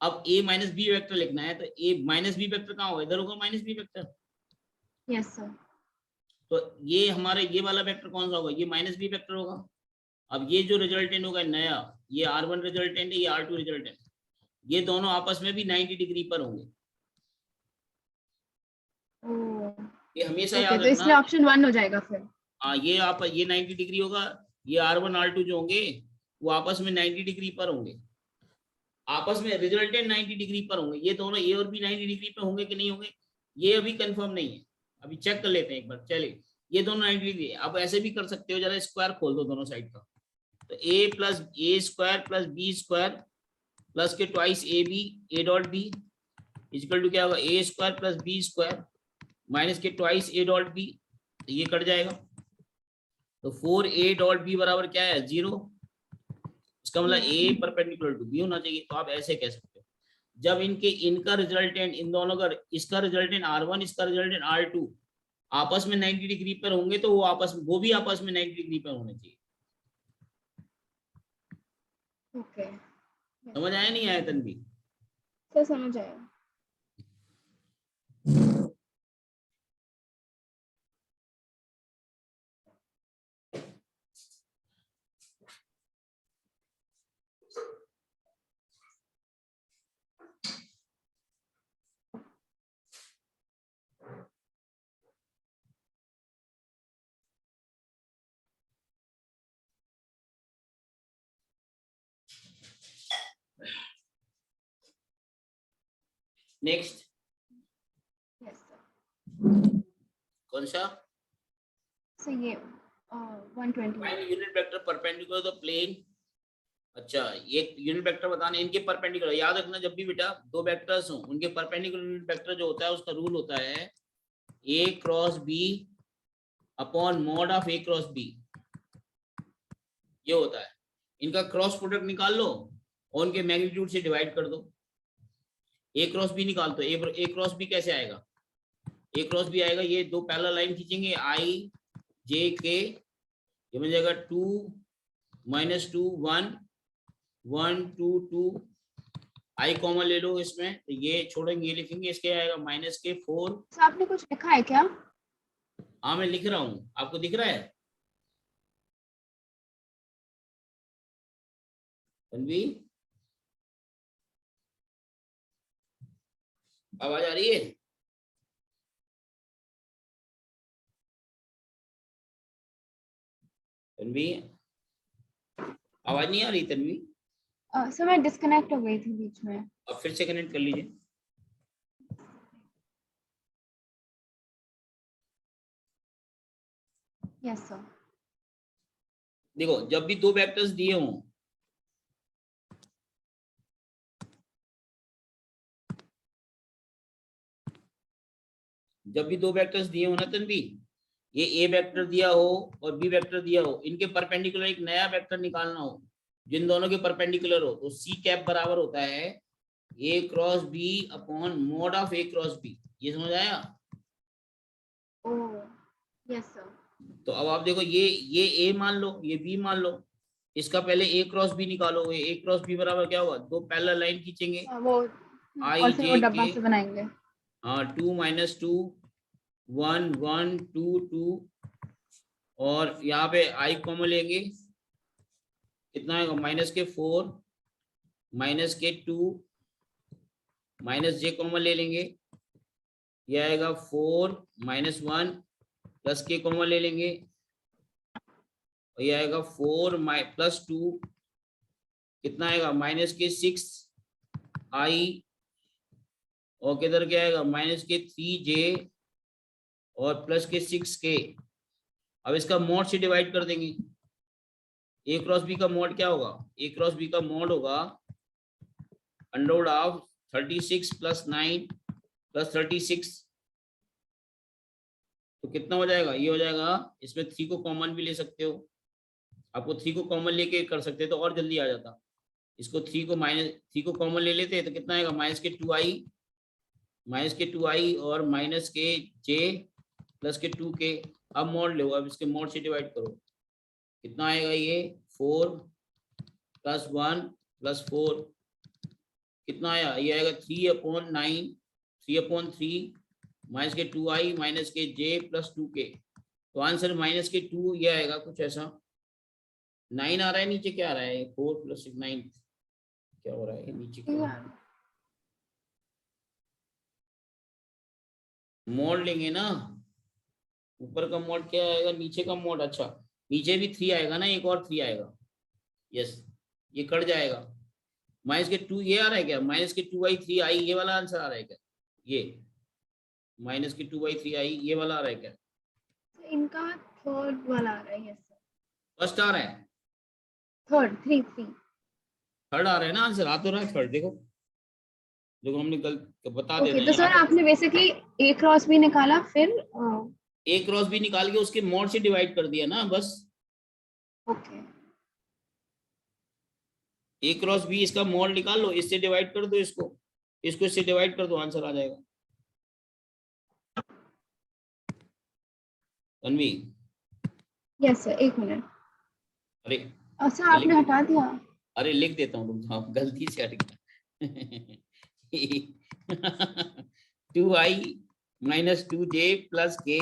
अब a माइनस बी वेक्टर लिखना है, तो a माइनस बी वेक्टर कहाँ होगा, इधर होगा minus b vector. Yes sir. तो ये हमारे ये वाला वेक्टर कौन सा होगा, ये माइनस बी वेक्टर होगा। अब ये जो रिजल्टेंट होगा नया, ये r1 रिजल्टेंट है, ये r2 रिजल्टेंट, ये दोनों आपस में भी 90 डिग्री पर होंगे। ओह, ये हमेशा ओके, याद तो रखना। इसलिए ऑप्शन 1 हो जाएगा फिर। ये आप ये 90 डिग्री होगा, ये R1 R2 जो होंगे वो आपस में 90 डिग्री पर होंगे, आपस में रिजल्टेंट 90 डिग्री पर होंगे। ये दोनों ए और बी 90 डिग्री पे होंगे कि नहीं होंगे, ये अभी कंफर्म नहीं है, अभी चेक कर लेते हैं एक बार। चलिए ये दोनों 90 डिग्री है। आप ऐसे भी कर सकते हो, जरा स्क्वायर खोल दो दोनों साइड का, तो a plus a square plus b square plus के twice a b a dot b equal to क्या होगा, a square plus b square minus के ट्वाइस ए डॉट बी, ये कट जाएगा। तो 4a डॉट बी बराबर क्या है, 0। इसका मतलब ए परपेंडिकुलर टू बी होना चाहिए। तो आप ऐसे कह सकते हो, जब इनका रिजल्टेंट, इन दोनों का, इसका रिजल्टेंट R1 इसका रिजल्टेंट R2 आपस में 90 डिग्री पर होंगे, तो वो भी आपस में 90 डिग्री पर होने चाहिए। ओके, समझ आया नहीं आया तन्वी? सर समझ आया। Next yes sir. कौन सा? सो ये 120 find unit vector perpendicular the plane. अच्छा, ये यूनिट वेक्टर बताने इनके परपेंडिकुलर। याद रखना, जब भी बेटा दो वेक्टर्स हो उनके परपेंडिकुलर यूनिट वेक्टर जो होता है उसका रूल होता है a cross b upon mod of a cross b, ये होता है। इनका क्रॉस प्रोडक्ट निकाल लो और उनके मैग्नीट्यूड से डिवाइड कर दो। a क्रॉस b निकाल दो, a क्रॉस b कैसे आएगा, a क्रॉस b आएगा, ये दो पैरेलल लाइन खींचेंगे i j k, ये बन जाएगा 2 - 2 1 1 2 2, i कॉमन ले लो इसमें, तो ये छोड़ेंगे, ये लिखेंगे, इसके आएगा -4। सर आपने कुछ लिखा है क्या? हाँ मैं लिख रहा हूँ, आपको दिख रहा है तन्वी? आवाज आ रही है? तन्वी आवाज नहीं आ रही तन्वी? सर मैं डिस्कनेक्ट हो गई थी बीच में। अब फिर से कनेक्ट कर लीजिए। Yes sir. देखो, जब भी दो वेक्टर्स दिए हों, जब भी दो वेक्टर्स दिए हो ना तन्वी, ये ए वेक्टर दिया हो और बी वेक्टर दिया हो, इनके परपेंडिकुलर एक नया वेक्टर निकालना हो जिन दोनों के परपेंडिकुलर हो, तो सी कैप बराबर होता है a cross b upon mod of a cross b. ये समझ आया? Oh yes sir. तो अब आप देखो, ये ए मान लो, ये बी मान लो, इसका पहले ए क्रॉस बी निकालो। ए क्रॉस बी बराबर क्या होगा, दो पैरेलल लाइन खींचेंगे, वो आई और फिर वो जे डब्बा के, से बनाएंगे। हाँ 2 - 2 1 1 2 2, और यहाँ पे आई कॉमन लेंगे, कितना आएगा, -4 -2 माइनस जे कॉमन ले लेंगे, ये आएगा 4 -1 प्लस के कॉमन ले लेंगे, और ये आएगा 4 + 2, कितना आएगा, -6 आई, और किधर क्या आएगा, -3 j और +6 k। अब इसका मॉड से डिवाइड कर देंगे। ए क्रॉस बी का मॉड क्या होगा, ए क्रॉस बी का मॉड होगा √of 36 + 9 + 36, तो कितना हो जाएगा, ये हो जाएगा, इसमें 3 को कॉमन भी ले सकते हो, आपको 3 को कॉमन लेके कर सकते तो और जल्दी आ जाता। इसको 3 को कॉमन ले लेते तो कितना आएगा, -2i और -j प्लस के 2k। अब मॉड लो, अब इसके मॉड से डिवाइड करो, कितना आएगा, ये 4 + 1 + 4, कितना आया, ये आएगा 3/9 3/3 -2i -j + 2k। तो आंसर -2 ये आएगा, कुछ ऐसा। 9 आ रहा है नीचे, क्या आ रहा है, 4 + 6 9, क्या हो रहा है नीचे, क्या मोड़ लेंगे ना, ऊपर का मोड क्या आएगा, नीचे का मोड, अच्छा नीचे भी 3 आएगा ना, एक और 3 आएगा, यस ये कट जाएगा। माइनस के 2 ये आ रहा है क्या, माइनस के 2/3 ये वाला आंसर आ रहा है क्या, ये माइनस के 2/3 ये वाला आ रहा है क्या, इनका थर्ड वाला आ रहा है, यस सर, फर्स्ट आ रहा है, थर्ड, 3 थर्ड आ रहा है ना आंसर, आ तो रहा है थर्ड, देखो देखो हमने गलत बता देते ओके। हैं तो यहाँ सर पे। आपने बेसिकली ए क्रॉस बी निकाला, फिर ए क्रॉस बी निकाल के उसके मोड से डिवाइड कर दिया ना बस, ओके ए क्रॉस बी इसका मोड निकाल लो, इससे डिवाइड कर दो, इसको इसको इससे डिवाइड कर दो, आंसर आ जाएगा। तन्वी, यस सर, एक मिनट। अरे अच्छा मैं आपने हटा दिया। अरे लिख देता हूँ, रुक जाओ, गलती से हट गया 2i-2j प्लस के,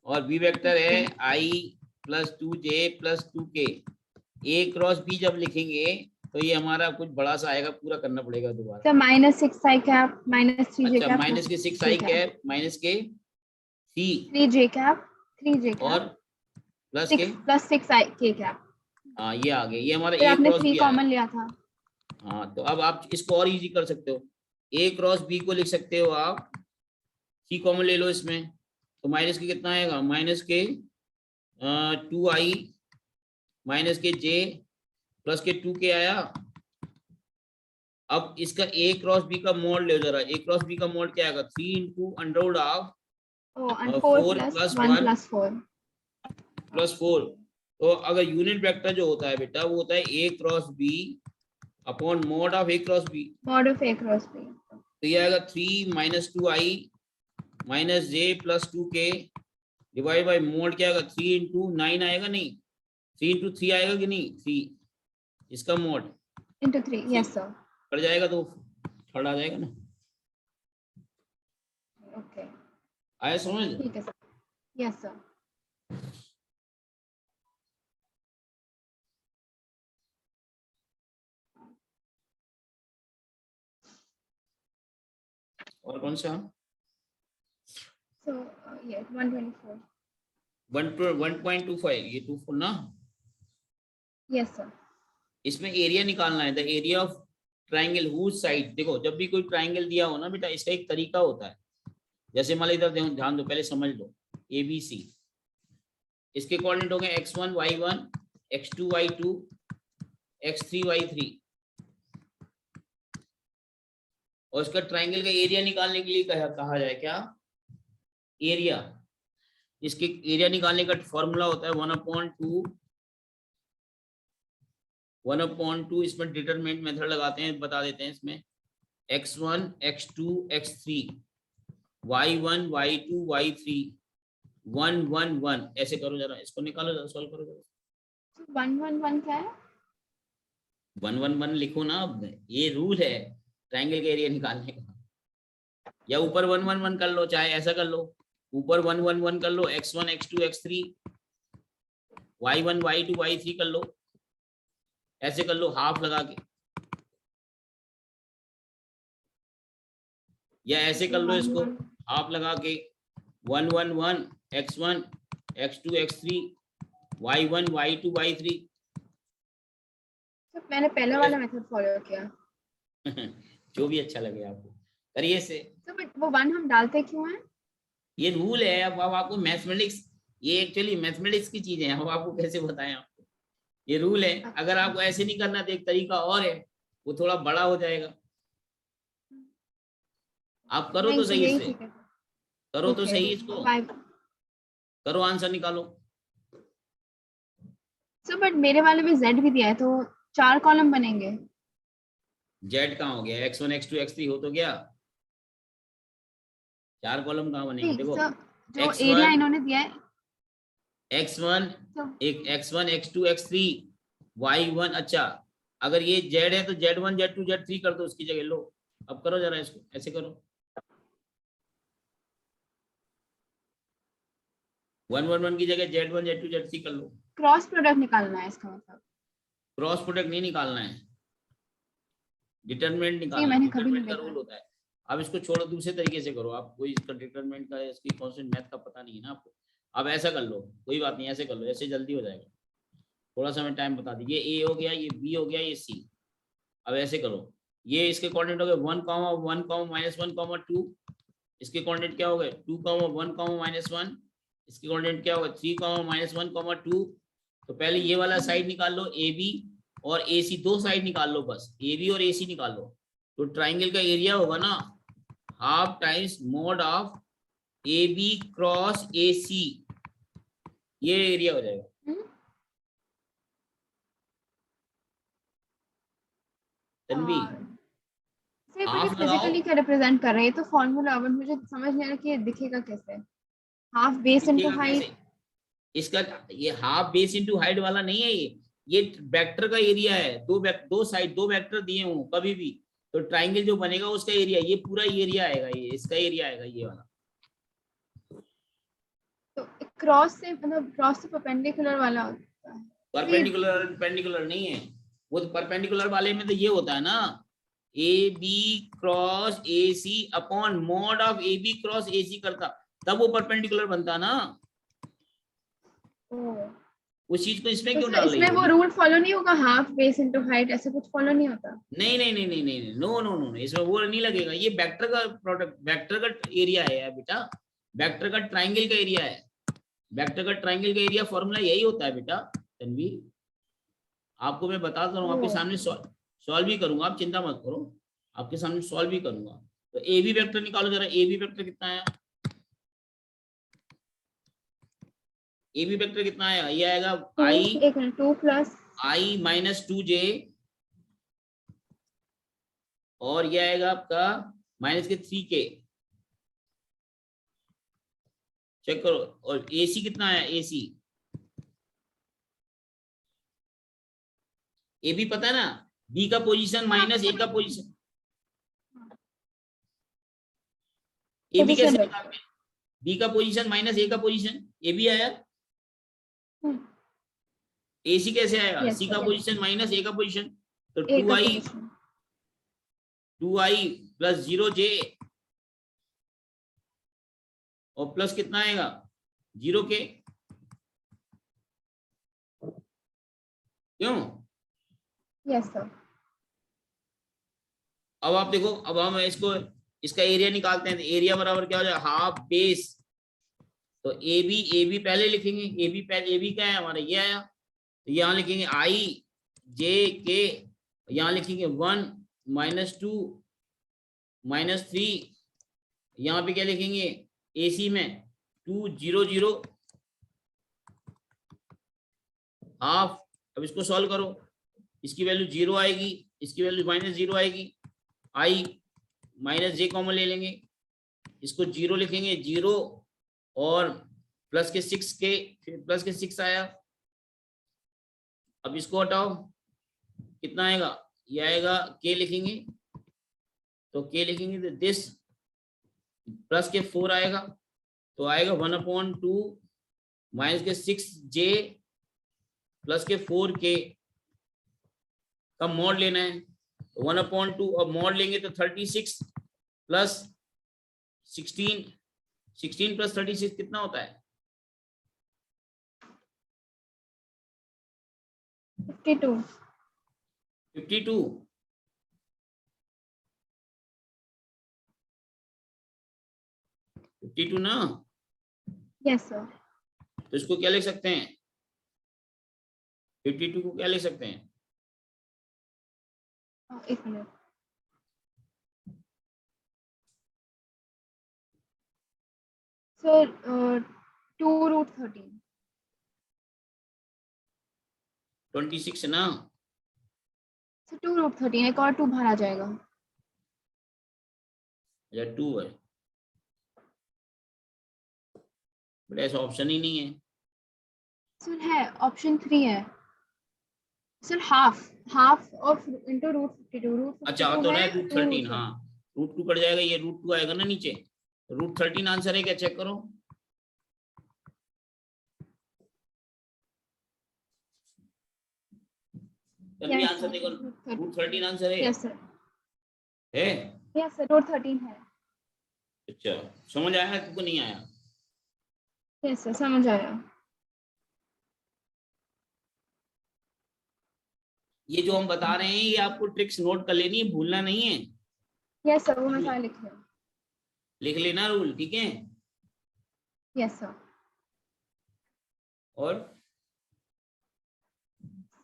और बी वेक्टर है i plus 2j plus 2k। A cross b जब लिखेंगे तो ये हमारा कुछ बड़ा सा आएगा, पूरा करना पड़ेगा दोबारा। सर -6i कैप -3j अच्छा कैप माइनस के 6i कैप माइनस के 3j कैप 3j और कैप प्लस 6 के, प्लस 6i k कैप। हाँ ये आ गया, ये हमारा फिर ए आपने क्रॉस 3 बी आया। कॉमन लिया था। हाँ तो अब आप इसको और इजी कर सकते हो, ए क्रॉस बी को लिख सकते हो आप, सी कॉमन ले लो इसमें, तो माइनस के कितना आएगा, माइनस के 2i माइनस के j प्लस के 2k आया। अब इसका ए क्रॉस बी का मोड ले जरा, ए क्रॉस बी का मोड क्या आएगा, 3 into under root of 4 4 plus plus 1 1 plus 4। Plus 4। तो अगर यूनिट वेक्टर जो होता है बेटा वो होता है a cross b upon mod of a cross b, mod of a cross b। तो ये आएगा 3 minus 2i minus j plus 2k divide by mod क्या आएगा, 3 इंटू 9 आएगा, नहीं 3 इंटू 3 आएगा कि नहीं, 3 इसका मोड into 3, यस सर। पड़ जाएगा तो थर्ड आ जाएगा ना। ओके आया समझ, ठीक है सर, यस सर। और कौन सा, सो ये 124, 1.25 ये 24 ना, यस सर। इसमें एरिया निकालना है, the area of triangle whose side. देखो जब भी कोई ट्राइंगल दिया हो ना बेटा, इसका एक तरीका होता है, जैसे मान लो इधर ध्यान दो, पहले समझ लो ABC, इसके कोऑर्डिनेट हो गए x1 y1 x2 y2 x3 y3, और इसका ट्राइंगल का एरिया निकालने के लिए कहा जाए क्या, एरिया। इसके एरिया निकालने का फॉर्मूला होता है 1/2 इसमें डिटरमिनेंट मेथड लगाते हैं, बता देते हैं इसमें, x1 x2 x3 y1 y2 y3 1 1 1, ऐसे करो जरा, इसको निकालो जरा, सॉल्व करो जरा। 111 क्या है, 1 1 1 लिखो ना, अब ये रूल है ट्राइंगल का एरिया निकालने का, या ऊपर 1 1 1 कर लो, चाहे ऐसा कर लो, ऊपर 1 1 1 कर लो, x1 x2 x3 y1 y2 y3 कर लो, ऐसे कर लो हाफ लगा के, या ऐसे कर लो इसको हाफ लगा के, 1 1 1 x1 x2 x3 y1 y2 y3। Sir मैंने पहले वाला मेथड फॉलो किया। जो भी अच्छा लगे आपको करिए से। सर बट वो 1 हम डालते क्यों हैं? ये रूल है, अब आपको मैथमेटिक्स, ये एक्चुअली मैथमेटिक्स की चीजें हैं, अब आपको कैसे बताएं आपको, ये रूल है। अगर आपको ऐसे नहीं करना तो एक तरीका और है, वो थोड़ा बड़ा हो जाएगा, आप करो तो सही इससे, करो तो सही इसको, करो आंसर निकालो। सर बट मेरे वाले में z भी दिया है, तो 4 कॉलम बनेंगे। जेड कहाँ हो गया, x1 x2 x3 हो तो गया, 4 कॉलम कहाँ बनेंगे, देखो सर जो एरिया इन्होंने दिया है, x1 एक x1 x2 x3 y1, अच्छा अगर ये z है तो z1 z2 z3 कर दो उसकी जगह, लो अब करो जरा इसको, ऐसे करो 1 1 1 की जगह z1 z2 z3 कर लो। क्रॉस प्रोडक्ट निकालना है इसका मतलब। क्रॉस प्रोडक्ट नहीं निकालना है, डिटरमिनेंट निकालना है, मैंने कभी नहीं डिटरमिनेंट का देखा। रूल होता है। अब इसको छोड़ो, दूसरे तरीके से करो आप, कोई इसका डिटरमिनेंट का इसकी कांस्टेंट मैथ का पता नहीं है ना आपको, अब ऐसा कर लो, कोई बात नहीं, ऐसे कर लो, ऐसे जल्दी हो जाएगा, थोड़ा सा मैं टाइम बता दीजिए। ए हो गया, ये बी हो गया, ये सी। अब ऐसे करो, ये इसके कोऑर्डिनेट हो गए 1,1,-1,2, इसके कोऑर्डिनेट क्या हो गए 2,1,-1, इसके कोऑर्डिनेट क्या होगा 3,-1,2। तो पहले ये वाला साइड निकाल लो ए बी, और ए सी, दो साइड निकाल लो बस, ए बी और ए सी निकाल लो। तो ट्राइंगल का एरिया होगा ना half times mod of a b cross a c, ये एरिया हो जाएगा। तन्वी सर पर ये हाफ लगाओ, फिजिकली क्या रिप्रेजेंट कर रहे हैं, तो फॉर्मूला अब मुझे समझ नहीं आ रहा कि ये दिखेगा कैसे। हाफ बेस इनटू दिखेगा हाइट। कैसे? इसका ये हाफ बेस इनटू हाइट वाला नहीं है, ये वेक्टर का एरिया है। दो साइड, दो वेक्टर दिए हों कभी भी, तो ट्राइंगल जो बनेगा उसका एरिया, ये पूरा एरिया आएगा, ये इसका एरिया आएगा, ये वाला। तो क्रॉस से मतलब क्रॉस से परपेंडिकुलर वाला होता है। परपेंडिकुलर परपेंडिकुलर नहीं है वो, तो परपेंडिकुलर वाले में तो ये होता है ना a b cross a c upon mod of a b cross a c करता, तब वो परपेंडिकुलर बनता ना। उस चीज को इसमें तो क्यों सर डाल रही इसमें हो? वो रूल फॉलो नहीं होगा, हाफ बेस इनटू हाइट ऐसे कुछ फॉलो नहीं होता? नहीं नहीं नहीं नहीं नहीं, नो नो नो, इसमें वो नहीं लगेगा, ये वेक्टर का प्रोडक्ट, वेक्टर का एरिया है यार बेटा, वेक्टर का ट्राइंगल का एरिया है, वेक्टर का ट्राइंगल का एरिया फॉर्मूला यही होता है बेटा तन्वी। आपको मैं बताता हूँ, आपके सामने सॉल्व भी करूंगा, आप चिंता मत करो, आपके सामने सॉल्व भी करूंगा। तो ए बी वेक्टर निकालो जरा, ए बी वेक्टर कितना आया, ए बी वेक्टर कितना आया, ये आएगा आई, 2 प्लस आई माइनस 2j, और ये आएगा आपका माइनस के 3k, चेक करो। और एसी कितना आया, एसी ए बी पता है ना, बी का पोजीशन माइनस ए का पोजीशन, ए बी कैसे निकालते हैं, बी का पोजीशन माइनस ए का पोजीशन, ए बी आया, ए सी कैसे आएगा, सी का पोजीशन माइनस ए का पोजीशन, तो 2i प्लस 0j, और प्लस कितना आएगा 0k, क्यों? यस सर। अब आप देखो, अब हम इसको, इसका एरिया निकालते हैं, तो एरिया बराबर क्या हो जाएगा हाफ बेस, तो ए बी पहले लिखेंगे, ए बी पहले, ए बी क्या है हमारा ये आया, तो यहाँ लिखेंगे आई जे के, यहाँ लिखेंगे 1 माइनस 2 माइनस 3, यहाँ पे क्या लिखेंगे एसी में 2 0 0 हाफ। अब इसको सॉल्व करो, इसकी वैल्यू 0 आएगी, इसकी वैल्यू माइनस 0 आएगी, आई माइनस जे कॉमन ले लेंगे, इसको 0 लिखेंगे 0, और प्लस के 6 के, फिर प्लस के 6 आया। अब इसको हटाओ, कितना आएगा, ये आएगा के लिखेंगे, तो के लिखेंगे तो दिस प्लस के 4 आएगा, तो आएगा 1/2 माइनस के 6j प्लस के 4k का मॉड लेना है, 1/2, अब मॉड लेंगे तो 36 प्लस 16, 16 प्लस 36 कितना होता है 52। 52, 52 ना। Yes sir. तो इसको क्या लिख सकते हैं, 52 को क्या लिख सकते हैं, एक मिनट सर, 2√13। 26 ना, सर 2√13, एक और 2 बाहर आ जाएगा। या 2 है, बट ऐसा ऑप्शन ही नहीं है सर है, ऑप्शन 3 है सर, हाफ ऑफ इनटू √52, अच्छा तो ना √13, हाँ √2 कट जाएगा, ये √2 आएगा ना नीचे, √13 आंसर है क्या, चेक करो। तभी आंसर देखो, √13 आंसर है। यस सर, है यस सर, √13 है। अच्छा, समझ आया तुमको नहीं आया? यस सर, समझ आया। ये जो हम बता रहे हैं ये आपको ट्रिक्स नोट कर लेनी है, भूलना नहीं है। यस सर, वो मैं सारा लिख रही हूँ। लिख लेना रूल, ठीक है। Yes sir. और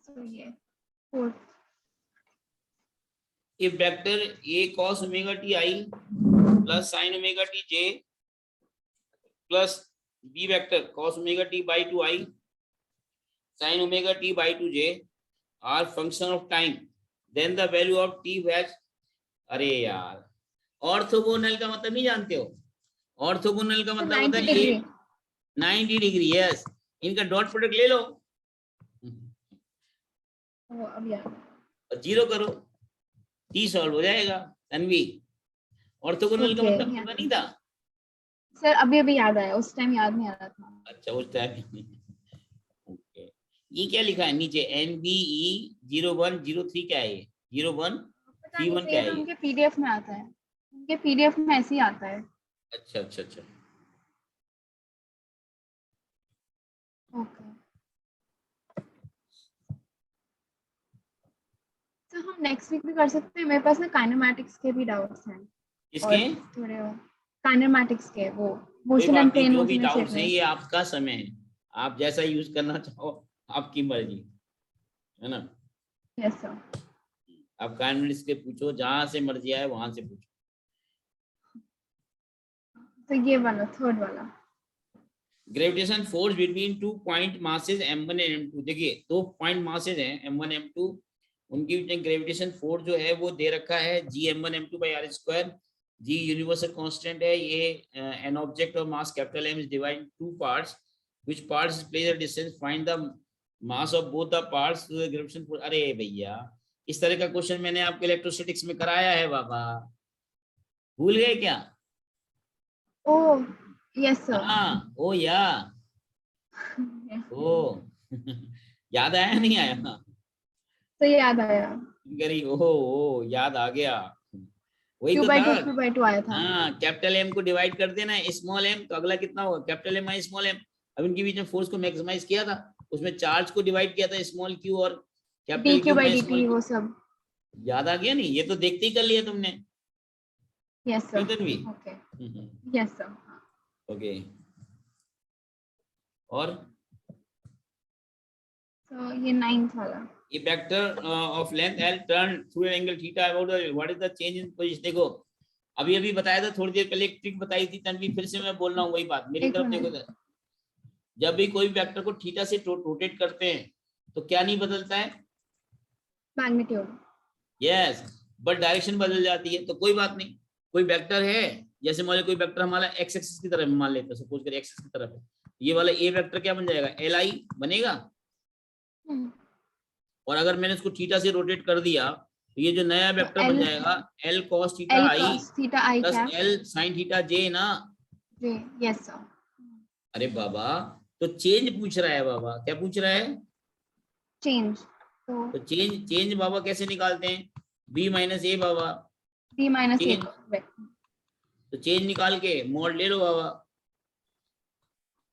तो ये 4 if vector a cos omega t I plus sin omega t j plus b vector cos omega t by 2 I sin omega t by 2 j are function of time, then the value of t has, अरे यार, ऑर्थोगोनल का मतलब नहीं जानते हो? ऑर्थोगोनल का मतलब होता 90 है डिग्री। 90 डिग्री। यस, इनका डॉट प्रोडक्ट ले लो वो अब याद। और जीरो करो, टी सॉल्व हो जाएगा। तन्वी, ऑर्थोगोनल का मतलब पता नहीं था? सर अभी अभी याद आया, उस टाइम याद नहीं आ रहा था। अच्छा, उस टाइम। ओके, ये क्या लिखा है नीचे? NBE0103 क्या है ये? 0131 क्या है ये? उनके पीडीएफ में आता है, उनके पीडीएफ में ऐसे ही आता है। अच्छा अच्छा अच्छा, ओके। तो हम नेक्स्ट वीक भी कर सकते हैं, मेरे पास ना काइनेमैटिक्स के भी डाउट्स हैं। इसके और थोड़े काइनेमैटिक्स के, वो कोई मोशन बात एंड नहीं, प्लेन जो मोशन भी एंड डाउट्स हैं शेपनेस। ये आपका समय है, आप जैसा यूज करना चाहो आपकी मर्जी, है ना। Yes sir. आप काइनेटिक्स के पूछो, जहां से मर्जी आए वहां से पूछो। तो ये वाला थर्ड वाला, gravitation force between 2 point masses m1 and m2। देखिए 2 पॉइंट मासेस हैं m1 m2, उनके बीच में ग्रेविटेशन फोर्स जो है वो दे रखा है Gm1m2/r²। G यूनिवर्सल कांस्टेंट है। ये an object of mass capital M is divided in 2 parts, which parts place the distance, find the mass of both the parts to the gravitation force. अरे भैया, इस तरह का क्वेश्चन मैंने आपके इलेक्ट्रोस्टैटिक्स में कराया है बाबा, भूल गए क्या? ओह यस सर। हाँ, ओ या ओ याद आया नहीं आया? तो याद आया, गरी ओ याद आ गया, वही तो था। 2/2 आया था। हाँ, कैपिटल एम को डिवाइड कर देना स्मॉल एम, तो अगला कितना होगा? Capital M minus small m. अब इनके बीच में फोर्स को मैक्सिमाइज किया था, उसमें चार्ज को डिवाइड किया था स्मॉल क्यू और capital Q minus small dq/dt Q. वो सब। याद आ गया नहीं? ये तो देखते ही कर लिया तुमने। यस क्यों sir. Tanvi? Okay. Yes sir. Okay, और तो ये 9th वाला, a vector of length L turn through an angle theta about what is the change in position। देखो अभी अभी बताया था, थोड़ी देर पहले एक ट्रिक बताई थी तन्वी, फिर से मैं बोल रहा हूँ वही बात, मेरी एक तरफ मिनट। देखो। जब भी कोई वेक्टर को थीटा से रोटेट करते हैं तो क्या नहीं बदलता है? मैग्नीट्यूड। यस, बट डायरेक्शन बदल जाती है। तो कोई बात नहीं, कोई वेक्टर है, जैसे मान लो कोई वेक्टर हमारा एक्स एक्सिस की तरफ मान लेते हैं, सपोज करें एक्स एक्सिस की तरफ है, ये वाला ए वेक्टर क्या बन जाएगा? LI बनेगा। और अगर मैंने इसको थीटा से रोटेट कर दिया तो ये जो नया वेक्टर बन जाएगा L cos theta L I cos theta I plus cap L sin theta J ना। J। Yes sir. अरे बाबा, तो चेंज पूछ रहा है बाबा, क्या पूछ रहा है? चेंज। तो चेंज चेंज बाबा कैसे निकालते हैं? B minus A Baba. b minus a change, तो चेंज निकाल के मॉड ले लो बाबा।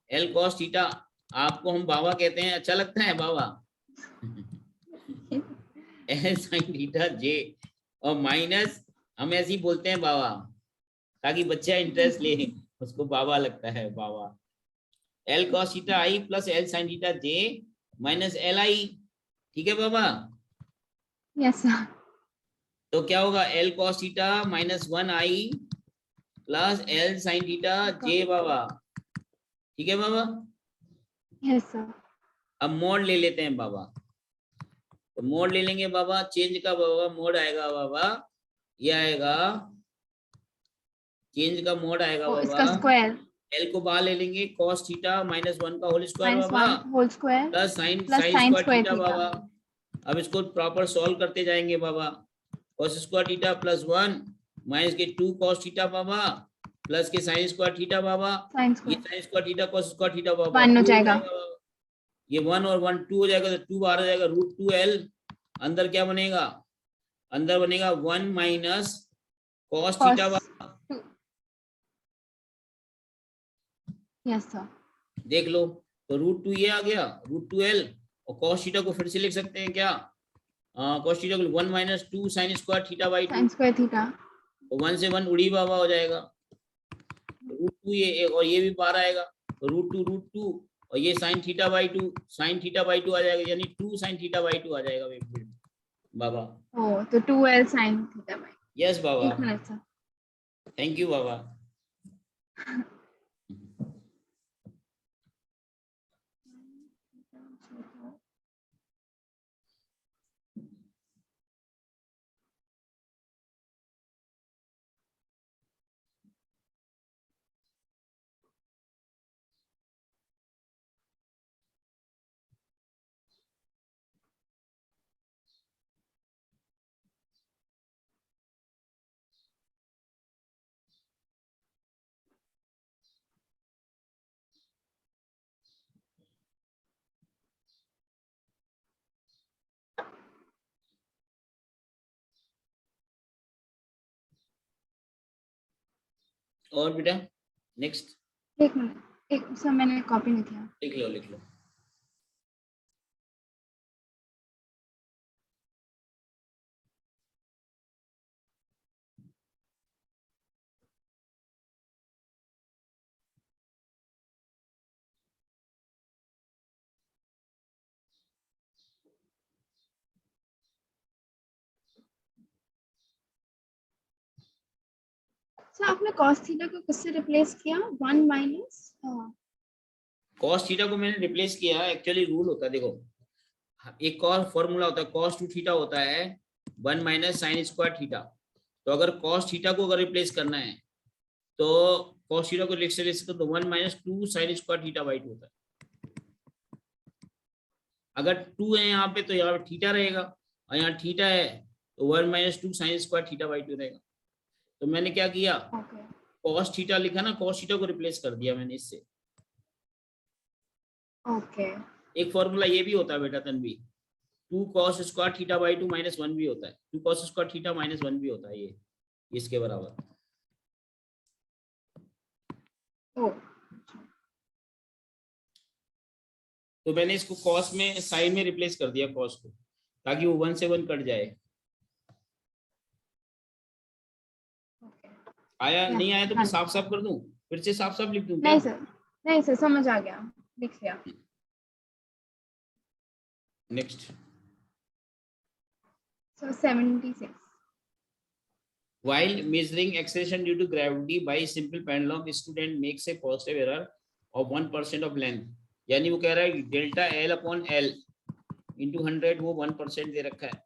L cos थीटा, आपको हम बाबा कहते हैं, अच्छा लगता है बाबा? L sin थीटा J और माइनस, हम ऐसे ही बोलते हैं बाबा ताकि बच्चा इंटरेस्ट ले, उसको बाबा लगता है बाबा। L cos theta I plus L sin theta J minus LI, ठीक है बाबा? Yes sir. तो क्या होगा? L cos theta minus 1I plus L sin theta J बाबा, ठीक है बाबा? यस सर। अब मोड ले लेते हैं बाबा, तो मोड ले लेंगे बाबा, चेंज का बाबा मोड आएगा बाबा, ये आएगा चेंज का मोड आएगा बाबा, इसका स्क्वायर L को बाहर ले लेंगे, cos थीटा माइनस 1 का होल स्क्वायर माइनस बाबा 1 whole square plus sine plus sine sine square square theta theta. बाबा। अब इसको प्रॉपर सॉल्व करते जाएंगे बाबा, cos square theta plus 1 minus के 2 cos थीटा बाबा प्लस के साइन स्क्वायर थीटा बाबा, ये sine square theta cos square theta बाबा 1 हो 2 हो जाएगा। जाएगा बाबा। ये 1 और 1 2 हो जाएगा, तो 2 बाहर आ जाएगा, √2L। अंदर क्या बनेगा? अंदर बनेगा 1 माइनस cos थीटा बाबा। Yes sir. देख लो, तो √2 ये आ गया, √2l, और cos थीटा को फिर से लिख सकते हैं क्या, cos थीटा को 1 - 2 sin square theta by 2, sign square theta, तो 1 से 1 उड़ी बाबा हो जाएगा, √2 ये और ये भी बाहर आएगा, तो √2 और ये sin theta by 2, sin theta by 2 आ जाएगा, यानी 2 sin थीटा बाई 2 आ जाएगा बाबा। ओ तो 2l sine theta by, yes बाबा, 1 मिनट सर। थैंक यू बाबा। और बेटा नेक्स्ट, 1 मिनट, एक सर मैंने कॉपी नहीं किया। लिख लो लिख लो। सर आपने cos थीटा को किससे रिप्लेस किया? 1 माइनस cos थीटा को मैंने रिप्लेस किया, एक्चुअली रूल होता है देखो, एक और फॉर्मूला होता है, cos 2 थीटा होता है 1 - sin स्क्वायर थीटा, तो अगर cos थीटा को अगर रिप्लेस करना है तो cos थीटा को लिख सकते तो 1 - 2 sin स्क्वायर थीटा बाई 2 होता है। अगर 2 है यहाँ पे तो यहाँ पे थीटा रहेगा, और यहाँ थीटा है तो 1 - 2 sin स्क्वायर थीटा बाई 2 रहेगा। तो मैंने क्या किया, ओके cos थीटा लिखा ना, cos थीटा को रिप्लेस कर दिया मैंने इससे। ओके एक फॉर्मूला ये भी होता है बेटा Tanvi, 2 cos square theta by 2 -1 भी होता है, 2 cos स्क्वायर थीटा -1 भी होता है, ये इसके बराबर। ओ तो मैंने इसको cos में साइन में रिप्लेस कर दिया cos को, ताकि वो 1 से 1 कट जाए। ओके आया नहीं आया तो मैं साफ साफ कर दूं, फिर से साफ साफ लिख दूं क्या? नहीं सर समझ आ गया, लिख लिया। Next, so 76 while measuring acceleration due to gravity by simple pendulum, student makes a positive error of 1% of length, यानी वो कह रहा है delta L upon L into 100 वो 1% दे रखा है,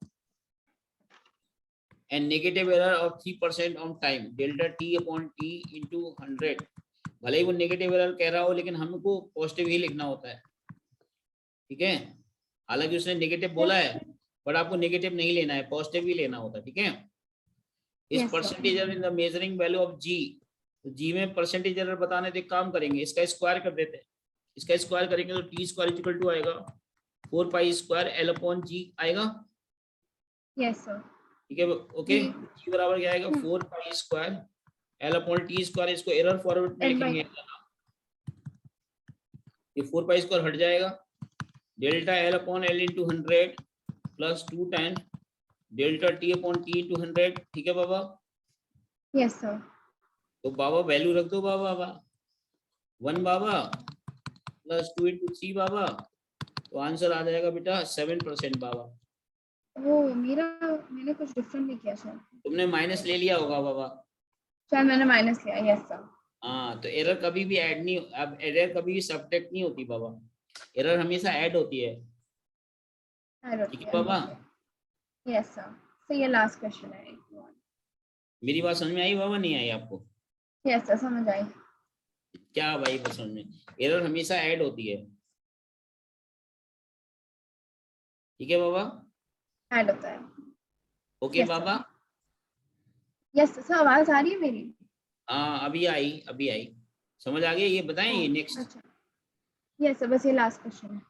and negative error of 3% on time delta T upon T into 100, भले ही वो नेगेटिव एरर कह रहा हो लेकिन हमको पॉजिटिव ही लिखना होता है, ठीक है। हालांकि उसने नेगेटिव बोला है बट आपको नेगेटिव नहीं लेना है, पॉजिटिव ही लेना होता है, ठीक है। इस percentage error in the measuring value of g, तो जी में परसेंटेज एरर बताने तो काम करेंगे, इसका स्क्वायर कर देते हैं, इसका स्क्वायर करेंगे तो टी स्क्वायर इक्वल टू आएगा 4 पाई स्क्वायर एल अपॉन जी आएगा। यस सर ठीक है ओके, जी बराबर क्या आएगा 4 pi square L upon T square, इसको एरर फॉरवर्ड में लिखेंगे, ये 4 पाई स्क्वायर हट जाएगा, delta L upon L into 100 plus 2 times delta T upon T into 100, ठीक है बाबा। यस सर तो बाबा वैल्यू रख दो बाबा, 1 बाबा प्लस 2 इंटू 3 बाबा, तो आंसर आ जाएगा बेटा 7% बाबा। वो मैंने कुछ डिफरेंट नहीं किया सर, तुमने माइनस ले लिया होगा बाबा, शायद मैंने माइनस लिया। यस सर हाँ, तो एरर कभी भी ऐड नहीं, अब एरर कभी भी सब्ट्रैक्ट नहीं होती बाबा, एरर हमेशा ऐड होती है, ठीक है बाबा। यस सर, तो ये लास्ट क्वेश्चन है। मेरी बात समझ में आई बाबा, नहीं आई आपको? यस सर समझ आई। क्या भाई बात समझ में, एरर हमेशा ऐड होती है, ठीक है बाबा, ऐड होता है। ओके Yes, बाबा। यस सर आवाज आ रही है मेरी? हाँ अभी आई, समझ आ गया, ये बताएं ये नेक्स्ट। अच्छा यस सर, बस ये लास्ट क्वेश्चन है।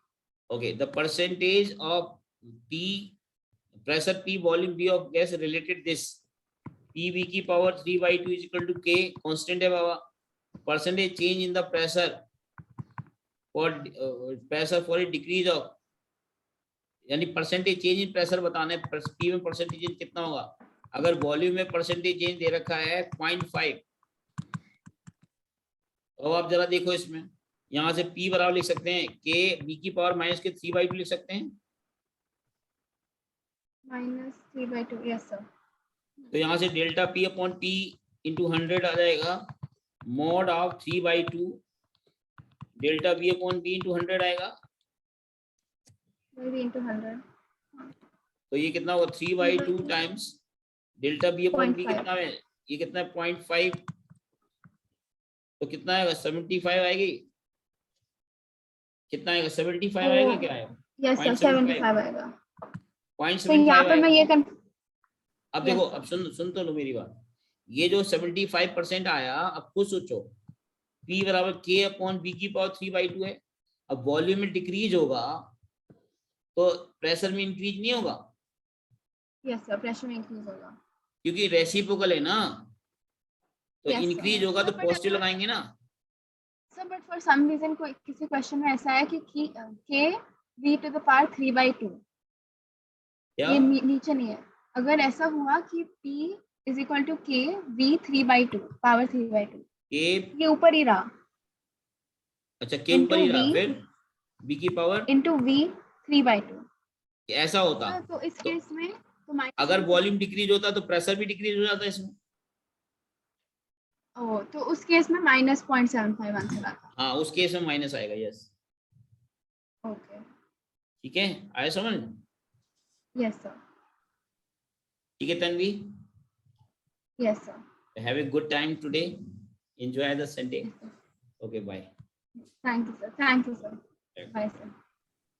Okay, the percentage of P pressure P volume V of gas related this, PV की power 3/2 is equal to K, constant है बाबा, percentage change in the pressure for pressure for a decrease of, यानी परसेंटेज चेंज इन प्रेशर बताना है, पी में परसेंटेज चेंज कितना होगा। अगर वॉल्यूम में परसेंटेज चेंज दे रखा है 0.5, तो आप जरा देखो इसमें, यहाँ से P बराबर लिख सकते हैं के बी की पावर माइनस के 3/2 लिख सकते हैं। -3/2, यस सर। तो यहाँ से delta P upon T into 100 आ जाएगा, mod of 3/2 delta B upon B into 100 आएगा। maybe into 100। तो ये कितना होगा 3/2 times delta B upon B 0.5। कितना है, ये कितना है 0.5, तो कितना आएगा 75 आएगी, कितना आएगा 75 आएगा, क्या आएगा यस सर 75 आएगा। तो 0.75 यहाँ पर मैं ये अब देखो, अब सुन तो लो मेरी बात, ये जो 75% आया, अब खुद सोचो P बराबर K अपॉन B की पावर 3/2 है। अब वॉल्यूम में डिक्रीज होगा तो प्रेशर में इंक्रीज नहीं होगा। यस सर, प्रेशर में इंक्रीज होगा क्योंकि रेसिप्रोकल है ना, तो Yes, इंक्रीज sir. होगा तो But पॉजिटिव अगर- लगाएंगे ना। Sir but for some reason कोई किसी क्वेश्चन में ऐसा है कि k v to the power 3/2 क्या ये नीचे नहीं है। अगर ऐसा हुआ कि p is equal to k v 3/2 power 3/2, के, ये ऊपर ही रहा अच्छा के ऊपर ही into रहा, v फिर B की पावर into v 3/2। ऐसा होता। तो इस तो केस में तो अगर वॉल्यूम डिक्रीज होता तो प्रेशर भी डिक्रीज हो जाता इसमें। तो उस केस में -0.75 आंसर आता। हाँ, उस केस में माइनस आएगा। यस, ओके, ठीक है, आया समझ। यस सर, ठीक है Tanvi, yes sir, have a good time today, enjoy the Sunday. Okay bye. Thank you sir, bye sir.